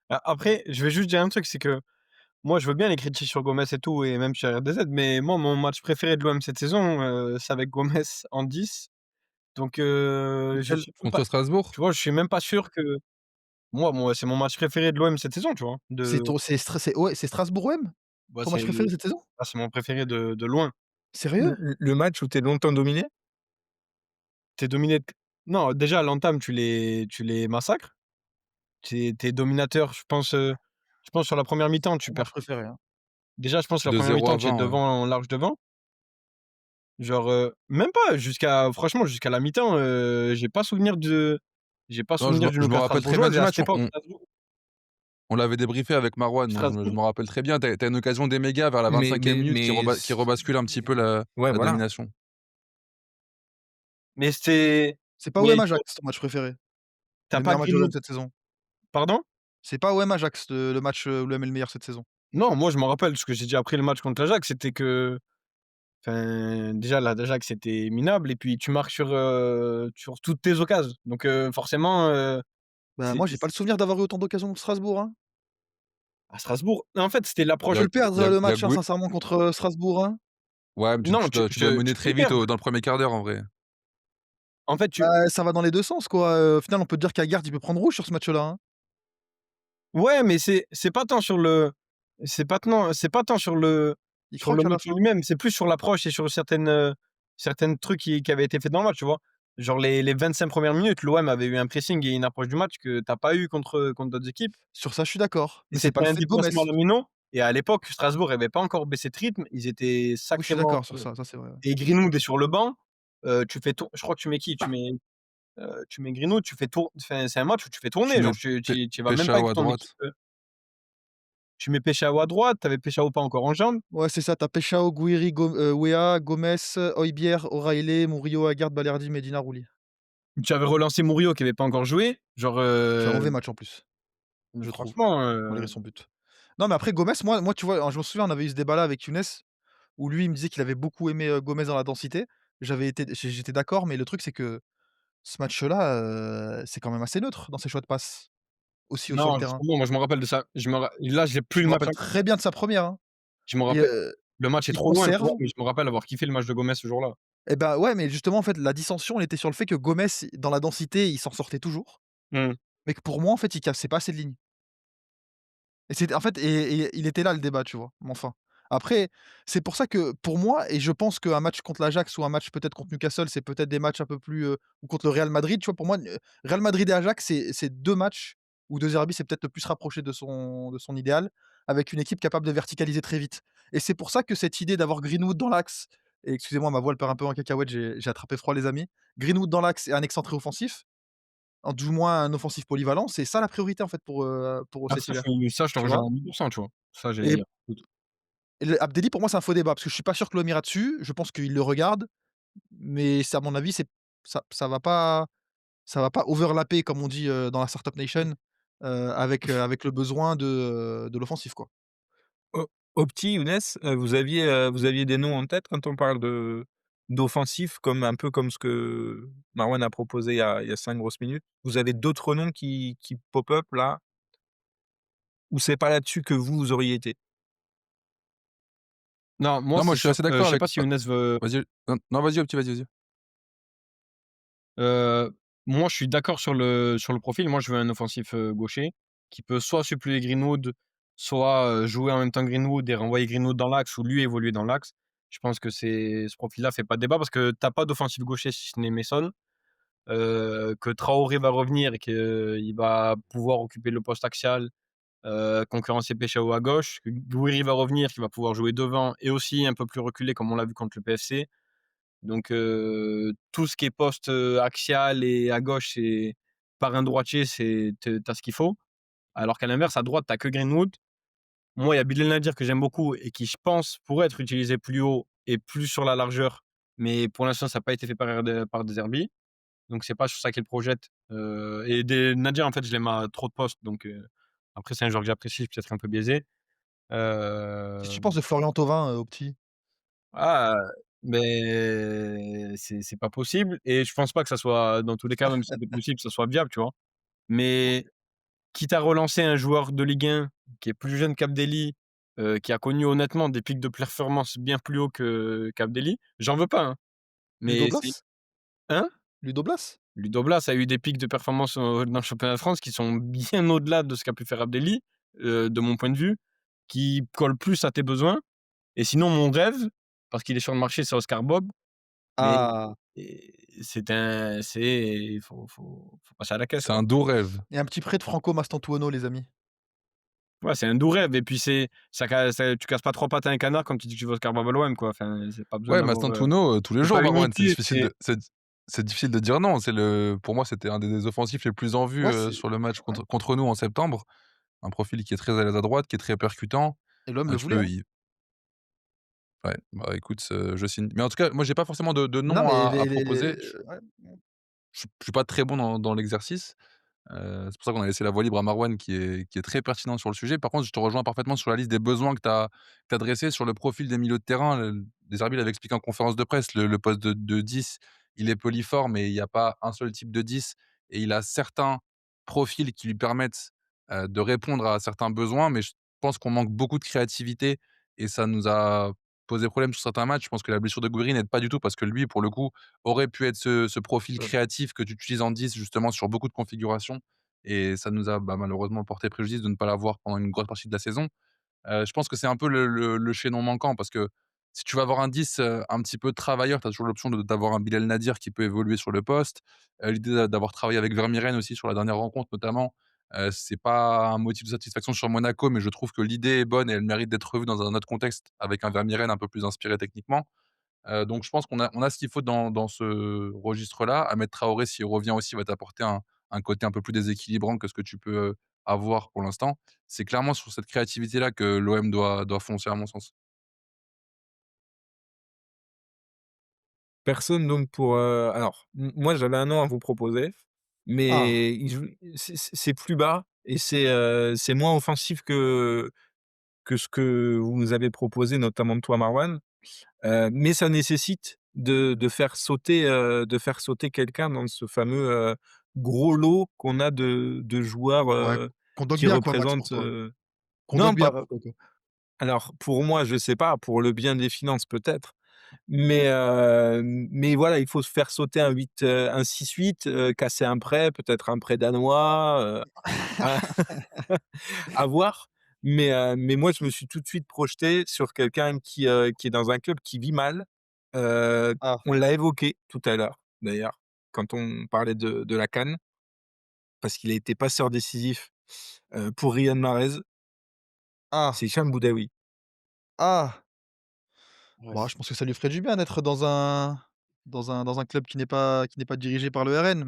après, je vais juste dire un truc, c'est que moi, je veux bien les critiques sur Gomez et tout et même sur RDZ, mais moi, mon match préféré de l'OM cette saison, c'est avec Gomez en 10. Donc je Lequel? suis même pas Contre Strasbourg? tu vois, je suis même pas sûr que moi, c'est mon match préféré de l'OM cette saison, tu vois? C'est Strasbourg-OM? Bah, Ton match préféré cette saison? c'est mon préféré de loin. Sérieux? le match où tu es longtemps dominé? Tu es dominé d Non, déjà à l'entame, tu les massacres. Tu es dominateur, je pense sur la première mi-temps, tu Mon match perds préféré, hein. déjà, je pense sur la De première 0 à mi-temps, tu es 20, ouais. devant, large devant. Genre, même pas franchement, jusqu'à la mi-temps, j'ai pas Non, souvenir d'une je me occasion rappelle très bien strasbourgeoise du et à match. cette époque, On l'avait débriefé avec Marouane, donc je Strasbourg me rappelle très bien. Tu as une occasion d'Emega vers la Mais 25e mais minute mais qui c rebascule un petit peu la ouais, la voilà. domination. mais c'était C'est pas mais OM tu Ajax ton match préféré? as Le pas meilleur match de l'OM Greenwood. cette saison? Pardon? C'est pas OM Ajax le match, où l'OM est le meilleur cette saison? Non, moi je m'en rappelle, ce que j'ai dit après le match contre l'Ajax, c'était que enfin, déjà l'Ajax c'était minable et puis tu marques sur toutes tes occasions. Donc forcément, Bah, c'est moi j'ai pas le souvenir d'avoir eu autant d'occasions contre Strasbourg, hein. à Strasbourg en fait, c'était Tu Il y l'approche. peux a le perdre, il le y a match, hein, Gouy sincèrement contre, Strasbourg, hein. ouais, mais Non, tu dois mener tu peux très le vite perdre. au dans le 1er quart d'heure, en vrai. En fait, Bah, ça va dans les 2 sens quoi, au final on peut dire qu'Aguerd il peut prendre rouge sur ce match-là, hein. ouais, mais c'est pas tant sur le c'est pas tant Il sur le croque à la match en fin. lui-même, c'est plus sur l'approche et sur certaines trucs qui avaient été faits dans le match, tu vois? Genre les 25 premières minutes, l'OM avait eu un pressing et une approche du match que tu as pas eu contre d'autres équipes Sur ça je suis d'accord, et mais c'est pas c'était le un fait de Gomez. déplacement à la mi et à l'époque, Strasbourg avait pas encore baissé de rythme, ils étaient Oui, je suis sacrément d'accord sur ça, ça c'est vrai, ouais. et Greenwood est sur le banc, tu fais tour je crois que tu mets qui? Tu mets Greenwood, tu fais tour enfin, c'est un match où tu fais Tu tourner, mets genre tu vas même pas Peshao avec à ton droite. équipe, tu mets Peshao à droite, tu avais Peshao pas encore en jambes. Ouais, c'est ça, tu as Peshao, Gouiri, Weah, Gomez, Højbjerg, O'Reilly, Murillo, Aguerd, Balerdi, Medina, Rouli. Tu avais relancé Murillo qui avait pas encore joué, genre, Qui a un mauvais match en plus, je trouve, franchement, malgré son but. Non, mais après Gomez, moi tu vois, alors je me souviens, on avait eu ce débat-là avec Younes, où lui il me disait qu'il avait beaucoup aimé, Gomez dans la densité. J'étais d'accord, mais le truc c'est que ce match-là, c'est quand même assez neutre dans ses choix de passes, aussi haut sur le non, terrain. justement, moi je me rappelle de ça. Là, j'ai plus Je le me match rappelle en très bien de sa première, hein. je me Et rappelle le match est il trop loin, tu conserve. vois? Mais je me rappelle avoir kiffé le match de Gomez ce jour-là. Et bah, ouais, mais justement, en fait, la dissension, elle était sur le fait que Gomez, dans la densité, il s'en sortait toujours, Mmh. mais que pour moi, en fait, il cassait pas assez de lignes. Et c'était en fait et il était là le débat, tu vois? Mais enfin. Après, c'est pour ça que pour moi et je pense qu'un match contre l'Ajax ou un match peut-être contre Newcastle, c'est peut-être des matchs un peu plus, ou contre le Real Madrid, tu vois? Pour moi, Real Madrid et Ajax, c'est 2 matchs où De Zerbi s'est peut-être le plus rapproché de son idéal, avec une équipe capable de verticaliser très vite. Et c'est pour ça que cette idée d'avoir Greenwood dans l'axe et excusez-moi, ma voix elle part un peu en cacahuète, j'ai attrapé froid les amis. Greenwood dans l'axe et un excentré offensif, en du moins un offensif polyvalent, c'est ça la priorité en fait pour Ah cet hiver, ça je te tu rejoins vois? à 1000 tu vois? Ça j'allais Et dire. le Abdelli pour moi c'est un faux débat parce que je suis pas sûr que l'OM ira dessus, je pense qu'il le regarde, mais c'est à mon avis ça va pas overlapper comme on dit, dans la startup nation, avec le besoin de l'offensif quoi. Au Opti, Younes, vous aviez des noms en tête quand on parle d'offensif comme un peu comme ce que Marwan a proposé il y a 5 grosses minutes? Vous avez d'autres noms qui pop up là? Ou c'est pas là-dessus que vous auriez été? Non, moi Non, moi, c'est je suis sûr, assez je d'accord sais avec pas si Younes veut vas-y, non, non, vas-y, petit, vas-y, vas-y. Heu, moi, je suis d'accord sur le profil. Moi, je veux un offensif, gaucher qui peut soit suppléer Greenwood, soit, jouer en même temps que Greenwood et renvoyer Greenwood dans l'axe ou lui évoluer dans l'axe. Je pense que ce profil-là fait pas débat parce que tu as pas d'offensif gaucher si ce n'est Mason, que Traoré va revenir et qu'il va pouvoir occuper le poste axial, concurrencer Peshao à gauche, que Gouiri va revenir, qui va pouvoir jouer devant et aussi un peu plus reculé comme on l'a vu contre le PFC. Donc tout ce qui est poste, axial et à gauche, c'est par un droitier, tu as ce qu'il faut. Alors qu'à l'inverse, à droite, tu as que Greenwood. Moi, il y a Bilal Nadir que j'aime beaucoup et qui, je pense, pourrait être utilisé plus haut et plus sur la largeur, mais pour l'instant, ça n'a pas été fait par De Zerbi. Donc c'est pas sur ça qu'il projette, et Nadir, en fait, je l'aime à trop de postes, donc après c'est un joueur que j'apprécie, peut-être un peu biaisé. Qu'est-ce que Heu tu penses de Florian Thauvin, au petit? Ah, mais c'est pas possible et je pense pas que ça soit dans tous les cas, même si c'était possible, que ça soit viable, tu vois? Mais quitte à relancer un joueur de Ligue 1 qui est plus jeune qu'Abdelli, qui a connu honnêtement des pics de performance bien plus hauts qu'Abdelli, j'en veux pas, hein, Ludo mais c'est Blas? hein? Ludo Blas? Ludo Blas a eu des pics de performance, dans le championnat de France qui sont bien au-delà de ce qu'a pu faire Abdelli, de mon point de vue, qui collent plus à tes besoins et sinon mon rêve, parce qu'il est sur le marché, c'est Oscar Bob. Mais Ah, il faut passer à la caisse, C'est quoi. un doux rêve. et un petit prêt de Franco Mastantuono les amis. Ouais, c'est un doux rêve et puis tu casses pas 3 pattes à un canard quand tu dis que tu veux Oscar Baba quoi. Enfin, c'est pas besoin Ouais, d'avoir, Mastantuono, tous les c'est jours, pas une Marouane, idée, c'est difficile de dire non. Pour moi, c'était un des offensifs les plus en vue, Ouais, c'est sur le match ouais, contre nous en septembre. Un profil qui est très à l'aise à droite, qui est très percutant. et l'homme le Tu voulait, peux hein. y Ouais, bah, écoute, je signe. Mais en tout cas, moi, j'ai pas forcément de Non nom mais à les proposer. ouais. Je suis pas très bon dans l'exercice. C'est pour ça qu'on a laissé la voie libre à Marwan qui est très pertinent sur le sujet. Par contre, je te rejoins parfaitement sur la liste des besoins que tu as dressés sur le profil des milieux de terrain. Deserbi l'avait expliqué en conférence de presse, le poste de 10, il est polyforme et il y a pas un seul type de 10 et il a certains profils qui lui permettent, de répondre à certains besoins, mais je pense qu'on manque beaucoup de créativité et ça nous a posé problème sur certains matchs. Je pense que la blessure de Gouiri n'aide pas du tout parce que lui, pour le coup, aurait pu être ce profil créatif que tu utilises en 10 justement sur beaucoup de configurations et ça nous a, bah, malheureusement porté préjudice de ne pas l'avoir pendant une grosse partie de la saison. Je pense que c'est un peu le chaînon manquant parce que si tu vas avoir un 10, un petit peu travailleur, tu as toujours l'option d'avoir un Bilal Nadir qui peut évoluer sur le poste. L'idée d'avoir travaillé avec Vermieren aussi sur la dernière rencontre notamment, c'est pas un motif de satisfaction sur Monaco, mais je trouve que l'idée est bonne et elle mérite d'être revue dans un autre contexte avec un Vermieren un peu plus inspiré techniquement. Donc je pense qu'on a ce qu'il faut dans ce registre-là. Ahmed Traoré, s'il revient aussi, va t'apporter un côté un peu plus déséquilibrant que ce que tu peux, avoir pour l'instant. C'est clairement sur cette créativité-là que l'OM doit foncer à mon sens. Personne donc pour, alors moi j'avais un nom à vous proposer, Ah! mais il joue c'est plus bas et c'est moins offensif que ce que vous nous avez proposé, notamment toi Marwan, mais ça nécessite de faire sauter quelqu'un dans ce fameux, gros lot qu'on a de joueurs, Ouais, qui Kondogbia quoi Max pour représentent, toi? non Kondogbia pas pour toi quoi? alors pour moi je sais pas, pour le bien des finances peut-être. Mais voilà, il faut se faire sauter un 6-8, casser un prêt, peut-être un prêt danois, à à voir. Mais moi, je me suis tout de suite projeté sur quelqu'un qui est dans un club qui vit mal. Ah, On l'a évoqué tout à l'heure, d'ailleurs, quand on parlait de la CAN, parce qu'il a été passeur décisif, pour Riyad Mahrez, ah, c'est Hicham Boudaoui. ah! Ouais, Bah, je pense que ça lui ferait du bien d'être dans un club qui n'est pas dirigé par le RN,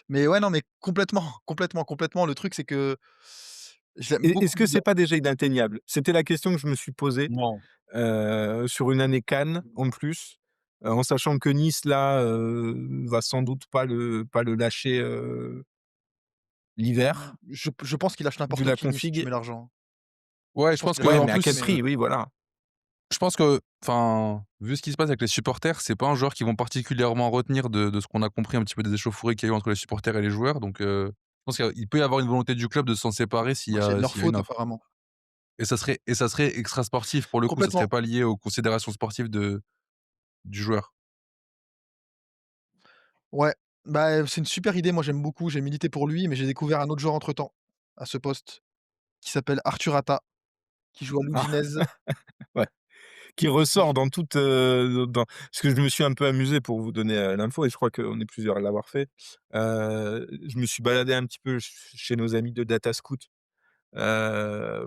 mais ouais, non, mais complètement, complètement, complètement. Le truc, c'est que j'aime Est-ce beaucoup que Bouda c'est pas déjà inatteignable? C'était la question que je me suis posée, non. sur une année CAN en plus, en sachant que Nice là, va sans doute pas le lâcher, l'hiver, je pense qu'il lâche vu n'importe la qui Nice si tu config. mets l'argent. Ouais, Je je pense pense qu'il lâche Ouais, qu'en mais à n'importe qui, quel plus, mais prix? Oui, voilà. je pense que, enfin, vu ce qui se passe avec les supporters, c'est pas un joueur qu'ils vont particulièrement retenir de ce qu'on a compris un petit peu des échauffourées qu'il y a eu entre les supporters et les joueurs. Donc, je pense qu'il peut y avoir une volonté du club de s'en séparer s'il y bah, c'est de a leur s'il y a une faute offre. apparemment. Et ça serait extra sportif pour le coup, ça serait Complètement. pas lié aux considérations sportives du joueur. Ouais, bah, c'est une super idée, moi j'aime beaucoup, j'ai milité pour lui, mais j'ai découvert un autre joueur entre-temps, à ce poste, qui s'appelle Arthur Atta, qui joue à Ah, l'Udinese. ouais. Qui ressort J dans toute, dans parce que je me suis un peu amusé pour vous donner, l'info et je crois qu'on est plusieurs à l'avoir fait. Je me suis baladé un petit peu chez nos amis de Datascout,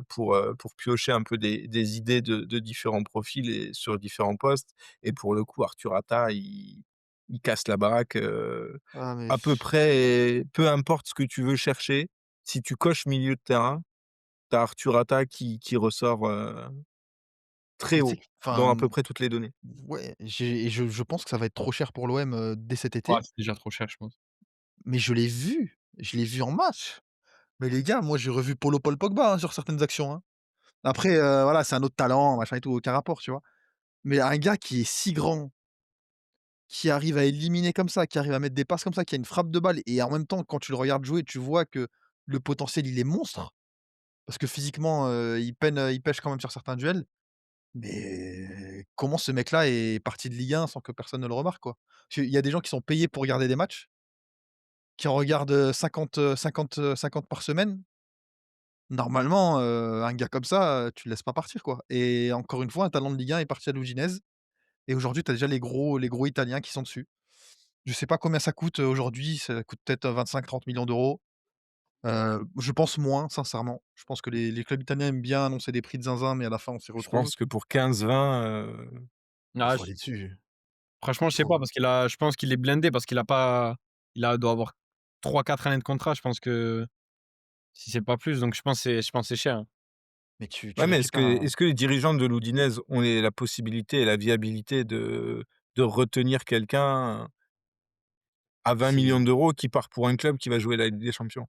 pour piocher un peu des idées de différents profils et sur différents postes et pour le coup, Arthur Atta, il casse la baraque, Ah mais à peu près et peu importe ce que tu veux chercher, si tu coches milieu de terrain, tu as Arthur Atta qui ressort, très mais tu sais haut q dans enfin, à peu près toutes les données. ouais, je pense que ça va être trop cher pour l'OM, dès cet Ouais, été, c'est déjà trop cher, je pense. mais je l'ai vu en match. Mais les gars, moi j'ai revu Paul Pogba, hein, sur certaines actions, hein. Après, voilà, c'est un autre talent, machin et tout, aucun rapport, tu vois? Mais un gars qui est si grand, qui arrive à éliminer comme ça, qui arrive à mettre des passes comme ça, qui a une frappe de balle et en même temps, quand tu le regardes jouer, tu vois que le potentiel, il est monstre. Parce que physiquement, il pèche quand même sur certains duels. Mais comment ce mec-là est parti de Ligue 1 sans que personne ne le remarque, quoi? Parce qu'il y a des gens qui sont payés pour regarder des matchs, qui en regardent, 50 par semaine. Normalement, un gars comme ça, tu le laisses pas partir, quoi. Et encore une fois, un talent de Ligue 1 est parti à l'Udinese et aujourd'hui, tu as déjà les gros italiens qui sont dessus. Je sais pas combien ça coûte, aujourd'hui, ça coûte peut-être 25-30 millions d'euros. Je pense moins, sincèrement. Je pense que les clubs italiens aiment bien annoncer des prix de zinzin, mais à la fin, on s'y Je retrouve. pense que pour 15-20, Il Ah, faut aller dessus. franchement, je sais pas Faut parce je pense qu'il est blindé parce qu'il a pas doit avoir 3-4 années de contrat. Je pense que si c'est pas plus, donc je pense que c'est cher, hein. mais tu ouais, mais est-ce que récupères un est-ce que les dirigeants de l'Udinese ont la possibilité et la viabilité de retenir quelqu'un à 20 millions c'est d'euros qui part pour un club qui va jouer la Ligue des champions?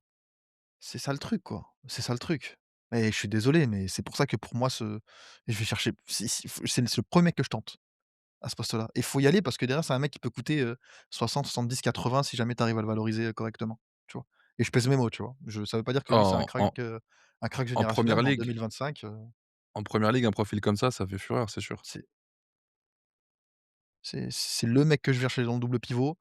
c'est ça le truc, quoi. C'est ça le truc. Et je suis désolé, mais c'est pour ça que pour moi je vais chercher si faut c'est le 1er mec que je tente, à ce poste-là. Et il faut y aller parce que derrière, c'est un mec qui peut coûter, 60-70-80 si jamais tu arrives à le valoriser, correctement, tu vois? Et je pèse mes mots, tu vois? Ça veut pas dire que lui, c'est En en un crack en générationnel, première mais en ligue 2025, en première ligue, un profil comme ça fait fureur, c'est sûr. c'est c'est le mec que je vais chercher dans le double pivot.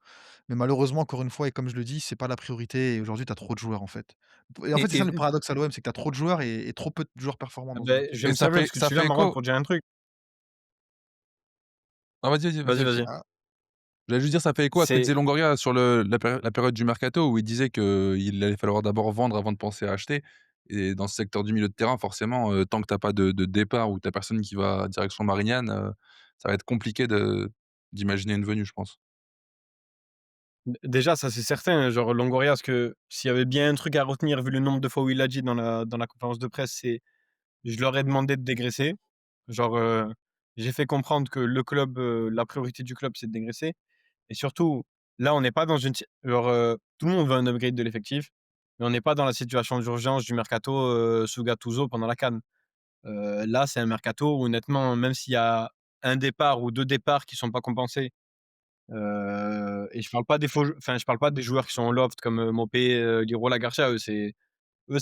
Mais malheureusement, encore une fois et comme je le dis, c'est pas la priorité et aujourd'hui, tu as trop de joueurs, en fait. Et en fait, c'est ça le Et paradoxe à l'OM, c'est que tu as trop de joueurs et trop peu de joueurs performants Ah dans une beh, équipe. je vais Et me ça servir de fait ce que ça tu viens, fait Marwan, écho pour dire un truc. ah vas-y, vas-y, vas-y, Vas-y, vas-y. vas-y. Ah, J'allais juste dire, ça fait écho à ce que C'est disait Longoria sur la période du mercato où il disait qu'il allait falloir d'abord vendre avant de penser à acheter. Et dans ce secteur du milieu de terrain, forcément, tant que tu as pas de départ ou tu as personne qui va direction Marignane, ça va être compliqué d'imaginer une venue, je pense. déjà, ça, c'est certain, genre Longoria, parce que s'il y avait bien un truc à retenir vu le nombre de fois où il l'a dit dans la conférence de presse, c'est: «Je leur ai demandé de dégraisser». Genre, j'ai fait comprendre que le club, la priorité du club, c'est de dégraisser et surtout, là, on n'est pas dans une si genre, tout le monde veut un upgrade de l'effectif, mais on n'est pas dans la situation d'urgence du mercato, sous Gattuso pendant la CAN. Là, c'est un mercato où honnêtement, même s'il y a un départ ou 2 départs qui sont pas compensés, et je parle pas des je parle pas des joueurs qui sont en loft comme, Mopé, Lirola, Garcia, eux, c'est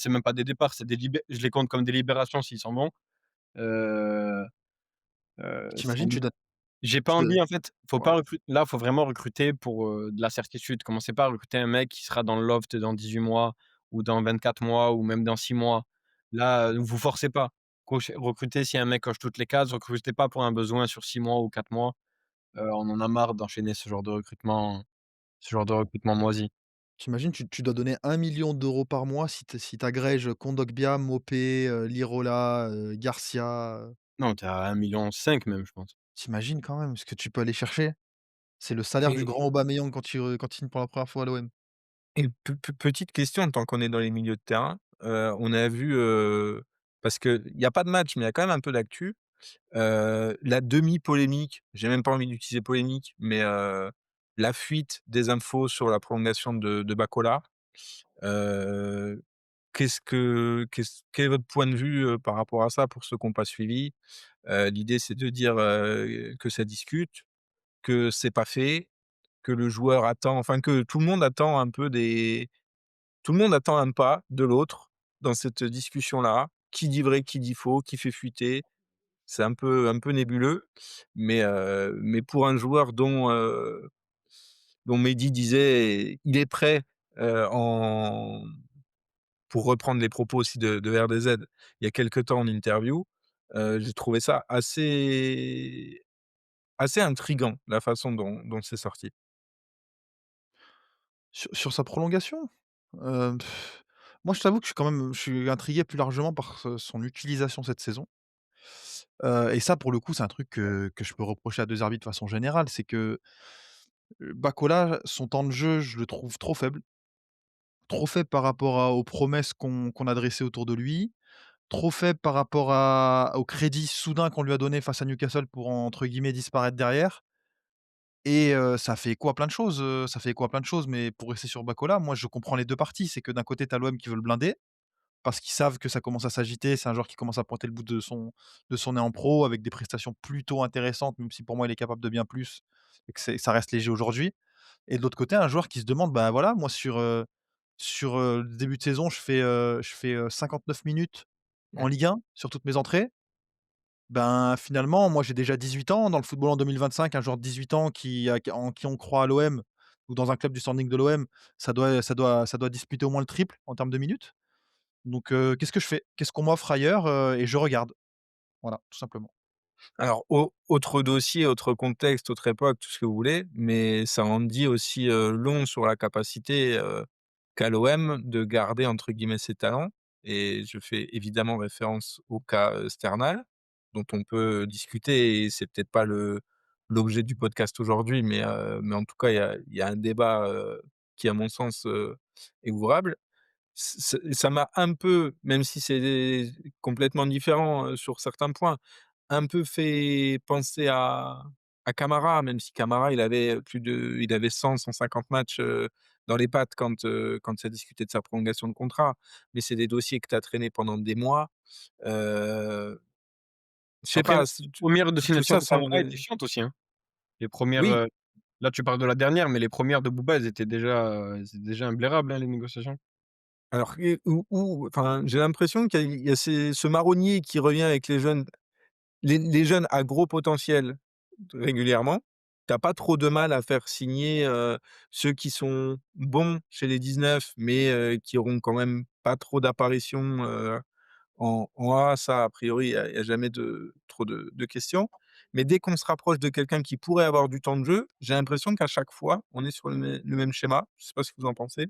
même pas des départs, c'est des je les compte comme des libérations s'ils s'en vont. Heu tu c'est tu donnes j'ai pas tu donnes envie en fait, faut pas ouais. là, faut vraiment recruter pour, de la certitude. Commencez pas à recruter un mec qui sera dans le loft dans 18 mois ou dans 24 mois ou même dans 6 mois. Là, vous forcez pas. Recrutez si un mec coche toutes les cases, recrutez pas pour un besoin sur 6 mois ou 4 mois. On en a marre d'enchaîner ce genre de recrutement moisi. Tu tu dois donner 1 million d'euros par mois si tu agrèges Kondogbia, Mopé, Lirola, Garcia, Non, tu es à 1,5 million même, je pense. tu quand même ce que tu peux aller chercher? C'est le salaire du Et grand Aubameyang quand il signe pour la première fois à l'OM. et petite question, tant qu'on est dans les milieux de terrain, on a vu, parce qu'il y a pas de match, mais il y a quand même un peu d'actu, la demi-polémique, j'ai même pas envie d'utiliser polémique, mais la fuite des infos sur la prolongation de Bakola. Heu, quel est votre point de vue, par rapport à ça, pour ceux qui ont pas suivi? L'idée, c'est de dire, que ça discute, que c'est pas fait, que le joueur attend, enfin que tout le monde attend un peu des tout le monde attend un pas de l'autre dans cette discussion-là. Qui dit vrai, qui dit faux, qui fait fuiter? C'est un peu nébuleux, mais pour un joueur dont Mehdi disait: «Il est prêt», en pour reprendre les propos aussi de RDZ, il y a quelque temps en interview, j'ai trouvé ça assez intriguant, la façon dont c'est sorti. Sur sa prolongation? Heu, moi je t'avoue que je suis intrigué plus largement par son utilisation cette saison. Et ça pour le coup, c'est un truc que je peux reprocher à De Zerbi de façon générale, c'est que, Bakola, son temps de jeu, je le trouve trop faible. Trop faible par rapport aux promesses qu'on a dressées autour de lui, trop faible par rapport au crédit soudain qu'on lui a donné face à Newcastle pour entre guillemets «disparaître» derrière. Et ça fait écho à plein de choses, ça fait écho à plein de choses, mais pour rester sur Bakola, moi je comprends les 2 parties. C'est que d'un côté, tu as l'OM qui veut le blinder, parce qu'ils savent que ça commence à s'agiter. C'est un joueur qui commence à pointer le bout de son nez en pro, avec des prestations plutôt intéressantes, même si pour moi il est capable de bien plus et que ça reste léger aujourd'hui. Et de l'autre côté, un joueur qui se demande: «Bah, voilà, moi le début de saison, je fais, 59 minutes en Ligue 1 sur toutes mes entrées». Ben, finalement, moi, j'ai déjà 18 ans. Dans le football en 2025, un joueur de 18 ans en qui on croit à l'OM ou dans un club du standing de l'OM, ça doit disputer au moins le triple en termes de minutes. Donc, qu'est-ce que je fais? Qu'est-ce qu'on m'offre ailleurs? Et je regarde. Voilà, tout simplement. Alors, autre dossier, autre contexte, autre époque, tout ce que vous voulez, mais ça en dit aussi, long sur la capacité, qu'a l'OM de garder entre guillemets «ses talents», et je fais évidemment référence au cas, Sternal, dont on peut discuter, et c'est peut-être pas l'objet du podcast aujourd'hui, mais en tout cas, il y a un débat, qui à mon sens, est ouvrable. Ça m'a un peu, même si c'est complètement différent, sur certains points, un peu fait penser à Camara, même si Camara, il avait 100-150 matchs, dans les pattes quand ça discutait de sa prolongation de contrat. Mais c'est des dossiers que tu as traînés pendant des mois. Heu, je sais Après, pas, les premières tout destinations ça, de ça Camara me étaient chiantes aussi, hein. Les premières, oui. là tu parles de la dernière, mais les premières de Booba, elles étaient déjà imblairables, hein, les négociations. Alors enfin, j'ai l'impression qu'il y a ce marronnier qui revient avec les jeunes à gros potentiel régulièrement. Tu as pas trop de mal à faire signer, ceux qui sont bons chez les 19, mais qui auront quand même pas trop d'apparitions, en A. Ça, a priori, il y a jamais trop de questions. Mais dès qu'on se rapproche de quelqu'un qui pourrait avoir du temps de jeu, j'ai l'impression qu'à chaque fois, on est sur le même schéma. Je sais pas ce que vous en pensez?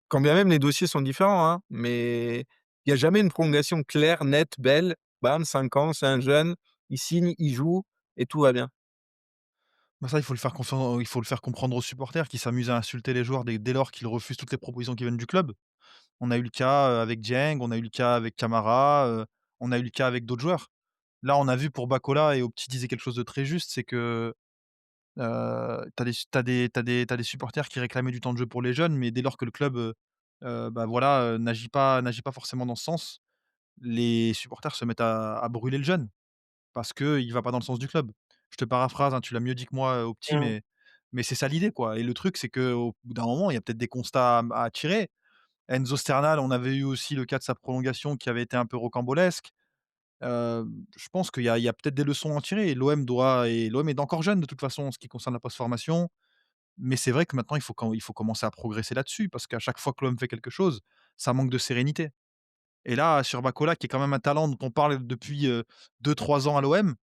Quand bien même les dossiers sont différents, hein, mais il y a jamais une prolongation claire, nette, belle. Bam, 5 ans, c'est un jeune, il signe, il joue et tout va bien. Bah, ça, il faut le faire comprendre aux supporters qui s'amusent à insulter les joueurs dès lors qu'ils refusent toutes les propositions qui viennent du club. On a eu le cas, avec Dieng, on a eu le cas avec Camara, on a eu le cas avec d'autres joueurs. Là, on a vu pour Bakola et Opti disait quelque chose de très juste, c'est que, tu as des supporters qui réclamaient du temps de jeu pour les jeunes, mais dès lors que le club, bah, voilà, n'agit pas forcément dans ce sens, les supporters se mettent à brûler le jeune parce qu'il va pas dans le sens du club. Je te paraphrase, hein, tu l'as mieux dit que moi, Opti, Mmh. mais c'est ça l'idée, quoi. Et le truc, c'est qu'au bout d'un moment, il y a peut-être des constats à tirer. Enzo Sternal, on avait eu aussi le cas de sa prolongation qui avait été un peu rocambolesque. Je pense qu'il y a peut-être des leçons à en tirer. L'OM est encore jeune de toute façon en ce qui concerne la post-formation, mais c'est vrai que maintenant il faut commencer à progresser là-dessus parce qu'à chaque fois que l'OM fait quelque chose, ça manque de sérénité. Et là, sur Bacola, qui est quand même un talent dont on parle depuis, 2-3 ans à l'OM,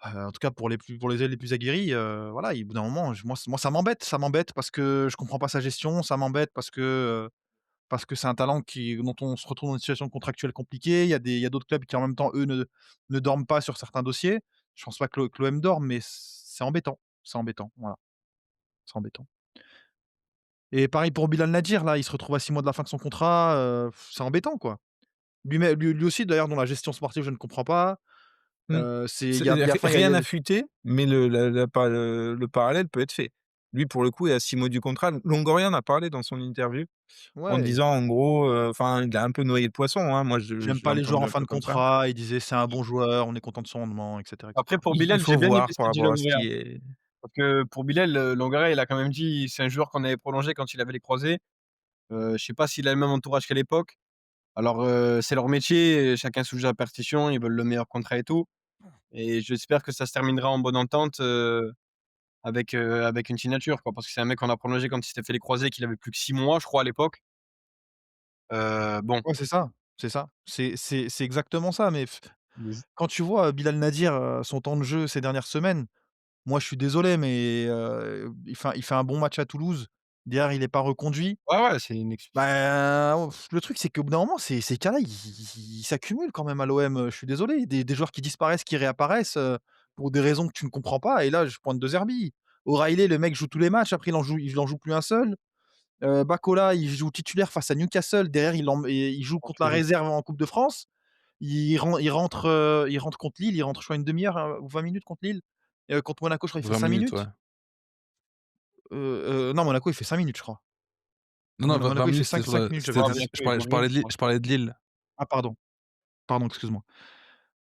en tout cas pour les ailes les plus aguerris, voilà, au bout d'un moment, moi ça m'embête parce que je comprends pas sa gestion, ça m'embête parce que c'est un talent dont on se retrouve dans une situation contractuelle compliquée. Il y a d'autres clubs qui en même temps, eux, ne dorment pas sur certains dossiers. Je pense pas que l'OM dorme, mais c'est embêtant, voilà, c'est embêtant. Et pareil pour Bilal Nadir, là, il se retrouve à 6 mois de la fin de son contrat, c'est embêtant, quoi. Lui aussi d'ailleurs dont la gestion sportive je ne comprends pas, Mmh. c'est C'est il y a enfin rien il y n'a a fuité, mais le parallèle peut être fait. Lui, pour le coup, est à 6 mois du contrat. Longoria en a parlé dans son interview en ouais, disant en gros, enfin, il a un peu noyé le poisson, hein. Moi, j'aime je l'ai pas les joueurs entendu en un fin peu de comme ça. contrat, il disait: «C'est un bon joueur, on est content de son rendement» et Après cetera. pour Il Bilal, faut j'ai bien aimé voir ce par qu'a dit rapport à ce Longoria. qui est Parce que pour Bilal, Longoria, il a quand même dit: «C'est un joueur qu'on avait prolongé quand il avait les croisés». Je sais pas s'il a le même entourage qu'à l'époque. Alors, c'est leur métier, chacun sous la partition, ils veulent le meilleur contrat et tout et j'espère que ça se terminera en bonne entente, avec une signature, quoi. Parce que c'est un mec qu'on a prolongé quand il s'était fait les croisés, qu'il avait plus que 6 mois, je crois, à l'époque. Bon, Ouais, c'est ça, c'est ça. C'est exactement ça, mais mmh, quand tu vois, Bilal Nadir, son temps de jeu ces dernières semaines, moi je suis désolé, mais il fait un bon match à Toulouse. Derrière, il est pas reconduit. ouais, ouais, c'est une ex Bah, le truc, c'est qu'au bout d'un moment, ces cas-là, ils s'accumulent quand même à l'OM, je suis désolé. Des joueurs qui disparaissent, qui réapparaissent, pour des raisons que tu ne comprends pas et là, je pointe De Zerbi. O'Reilly, le mec joue tous les matchs, après il en joue plus un seul. Bacola, il joue titulaire face à Newcastle, derrière il joue contre la réserve en Coupe de France. Il rentre contre Lille, il rentre je crois une demi-heure, ou 20 minutes contre Lille. Contre Monaco, je crois il fait 20 5 minutes, ouais. minutes. Non, Monaco, il fait 5 minutes, je crois. Non, non, 20 Monaco, il fait minutes, c'était 5 sur minutes, j'avais c'était ah regardé. bien sûr, ils ont je rien, parlais je crois. de Lille. Ah pardon, pardon, excuse-moi.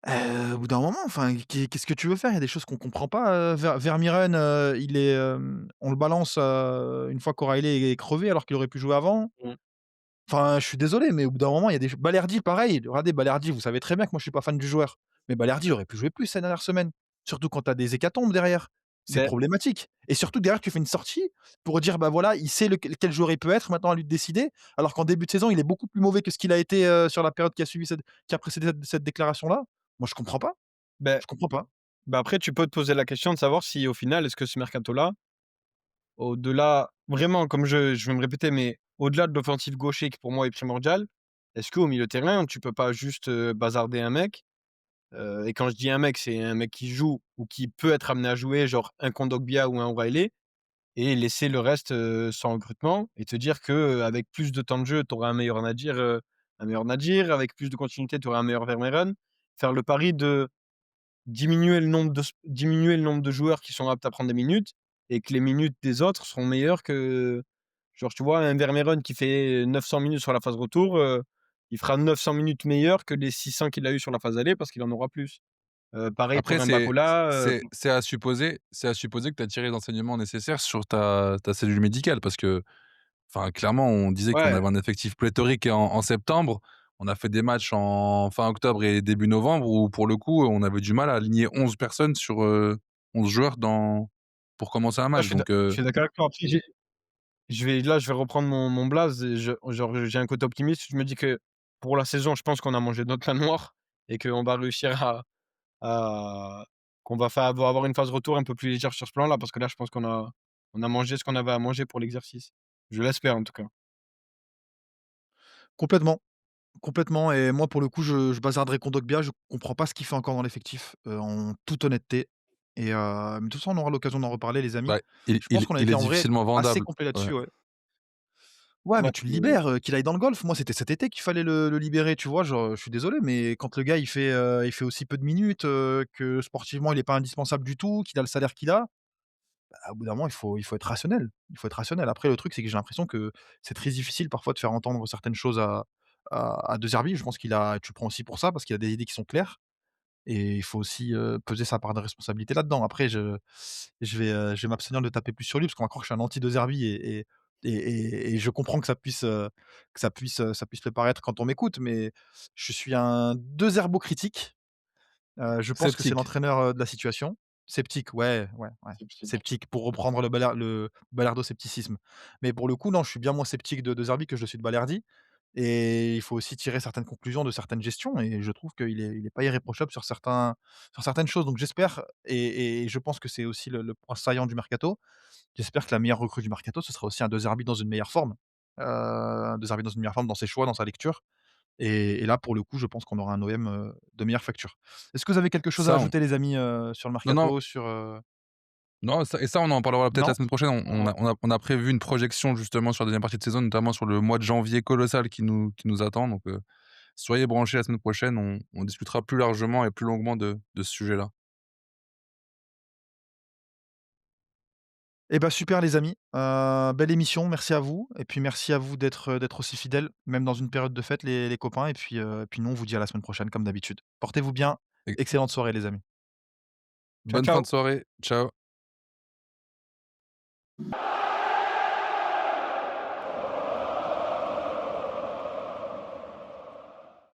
Au bout d'un moment, enfin, qu'est-ce que tu veux faire? Il y a des choses qu'on comprend pas, Vermieren, on le balance, une fois qu'Oreilly est crevé alors qu'il aurait pu jouer avant. Mmh. Enfin, je suis désolé, mais au bout d'un moment, il y a des Balerdi pareil, regardez Balerdi, vous savez très bien que moi je suis pas fan du joueur, mais Balerdi il aurait pu jouer plus ces dernières semaines. Surtout quand tu as des hécatombes derrière. C'est Beh, problématique et surtout derrière tu fais une sortie pour dire: «Bah, voilà, il sait quel joueur il peut être, maintenant à lui de décider». Alors qu'en début de saison, il est beaucoup plus mauvais que ce qu'il a été, sur la période qui a précédé cette déclaration-là. Moi je comprends pas, beh, je comprends pas. après tu peux te poser la question de savoir si au final, est-ce que ce mercato-là, au-delà vraiment comme je vais me répéter, mais au-delà de l'offensive gaucher qui pour moi est primordial, est-ce qu'au milieu de terrain, tu peux pas juste, bazarder un mec? Et quand je dis un mec, c'est un mec qui joue ou qui peut être amené à jouer, genre un Kondogbia ou un O'Reilly et laisser le reste, sans recrutement et te dire que, avec plus de temps de jeu, tu auras un meilleur Nadir, avec plus de continuité, tu auras un meilleur Vermaelen. Faire le pari de diminuer le nombre de joueurs qui sont aptes à prendre des minutes et que les minutes des autres seront meilleures que genre, tu vois, un Vermeeren qui fait 900 minutes sur la phase retour, il fera 900 minutes meilleures que les 600 qu'il a eu sur la phase aller parce qu'il en aura plus. Pareil Après pour un Bacola, c'est à supposer que tu as tiré les enseignements nécessaires sur ta cellule médicale parce que, enfin, clairement, on disait qu'on ouais, avait un effectif pléthorique en septembre. On a fait des matchs en fin octobre et début novembre où, pour le coup, on avait du mal à aligner 11 personnes sur, 11 joueurs pour commencer un ah, match donc je suis d'accord avec toi. Après je vais reprendre mon blaze et j'ai un côté optimiste. Je me dis que pour la saison, je pense qu'on a mangé notre pain noir et qu'on va réussir à qu'on va avoir une phase retour un peu plus légère sur ce plan-là parce que là, je pense qu'on a mangé ce qu'on avait à manger pour l'exercice. Je l'espère en tout cas. Complètement, complètement et moi pour le coup, je bazarderai Kondogbia, je comprends pas ce qu'il fait encore dans l'effectif, en toute honnêteté et mais de toute façon, on aura l'occasion d'en reparler les amis. bah, il Je pense il qu'on a il été est en vrai difficilement assez vendable. complet Ouais. là-dessus, ouais. Ouais, mais Ouais, tu le libères, qu'il aille dans le golf. Moi, c'était cet été qu'il fallait le libérer, tu vois? Genre, je suis désolé, mais quand le gars, il fait aussi peu de minutes, que sportivement, il est pas indispensable du tout, qu'il a le salaire qu'il a, bah, au bout d'un moment, il faut être rationnel. Il faut être rationnel. Après, le truc, c'est que j'ai l'impression que c'est très difficile parfois de faire entendre certaines choses à De Zerbi. Je pense tu le prends aussi pour ça, parce qu'il a des idées qui sont claires et il faut aussi, peser sa part de responsabilité là-dedans. Après je vais m'abstenir de taper plus sur lui parce qu'on va croire que je suis un anti De Zerbi et je comprends ça puisse le paraître quand on m'écoute, mais je suis un De Zerbo critique. Je pense que c'est Sceptique. l'entraîneur, de la situation. Sceptique, ouais, ouais, ouais. Sceptique pour reprendre le balardo-scepticisme. Mais pour le coup, non, je suis bien moins sceptique de Zerbi que je le suis de Balerdi. et il faut aussi tirer certaines conclusions de certaines gestions et je trouve qu'il est pas irréprochable sur certaines choses. Donc j'espère et je pense que c'est aussi le point saillant du mercato. J'espère que la meilleure recrue du mercato, ce sera aussi un De Zerbi dans une meilleure forme. De Zerbi dans une meilleure forme dans ses choix, dans sa lecture et là, pour le coup, je pense qu'on aura un OM, de meilleure facture. Est-ce que vous avez quelque chose à Ça, on ajouter les amis, sur le non, non, mercato, sur, non, ça, on en parlera peut-être la non? semaine prochaine. On a prévu une projection justement sur la deuxième partie de saison, notamment sur le mois de janvier colossal qui nous attend. Donc, soyez branchés la semaine prochaine, on discutera plus largement et plus longuement de ce sujet-là. Eh bah, super les amis, belle émission, merci à vous et puis merci à vous d'être aussi fidèles, même dans une période de fête les copains et puis nous on vous dit à la semaine prochaine comme d'habitude. Portez-vous bien, Et excellente soirée les amis. Ciao, bonne fin de ciao. soirée. Ciao.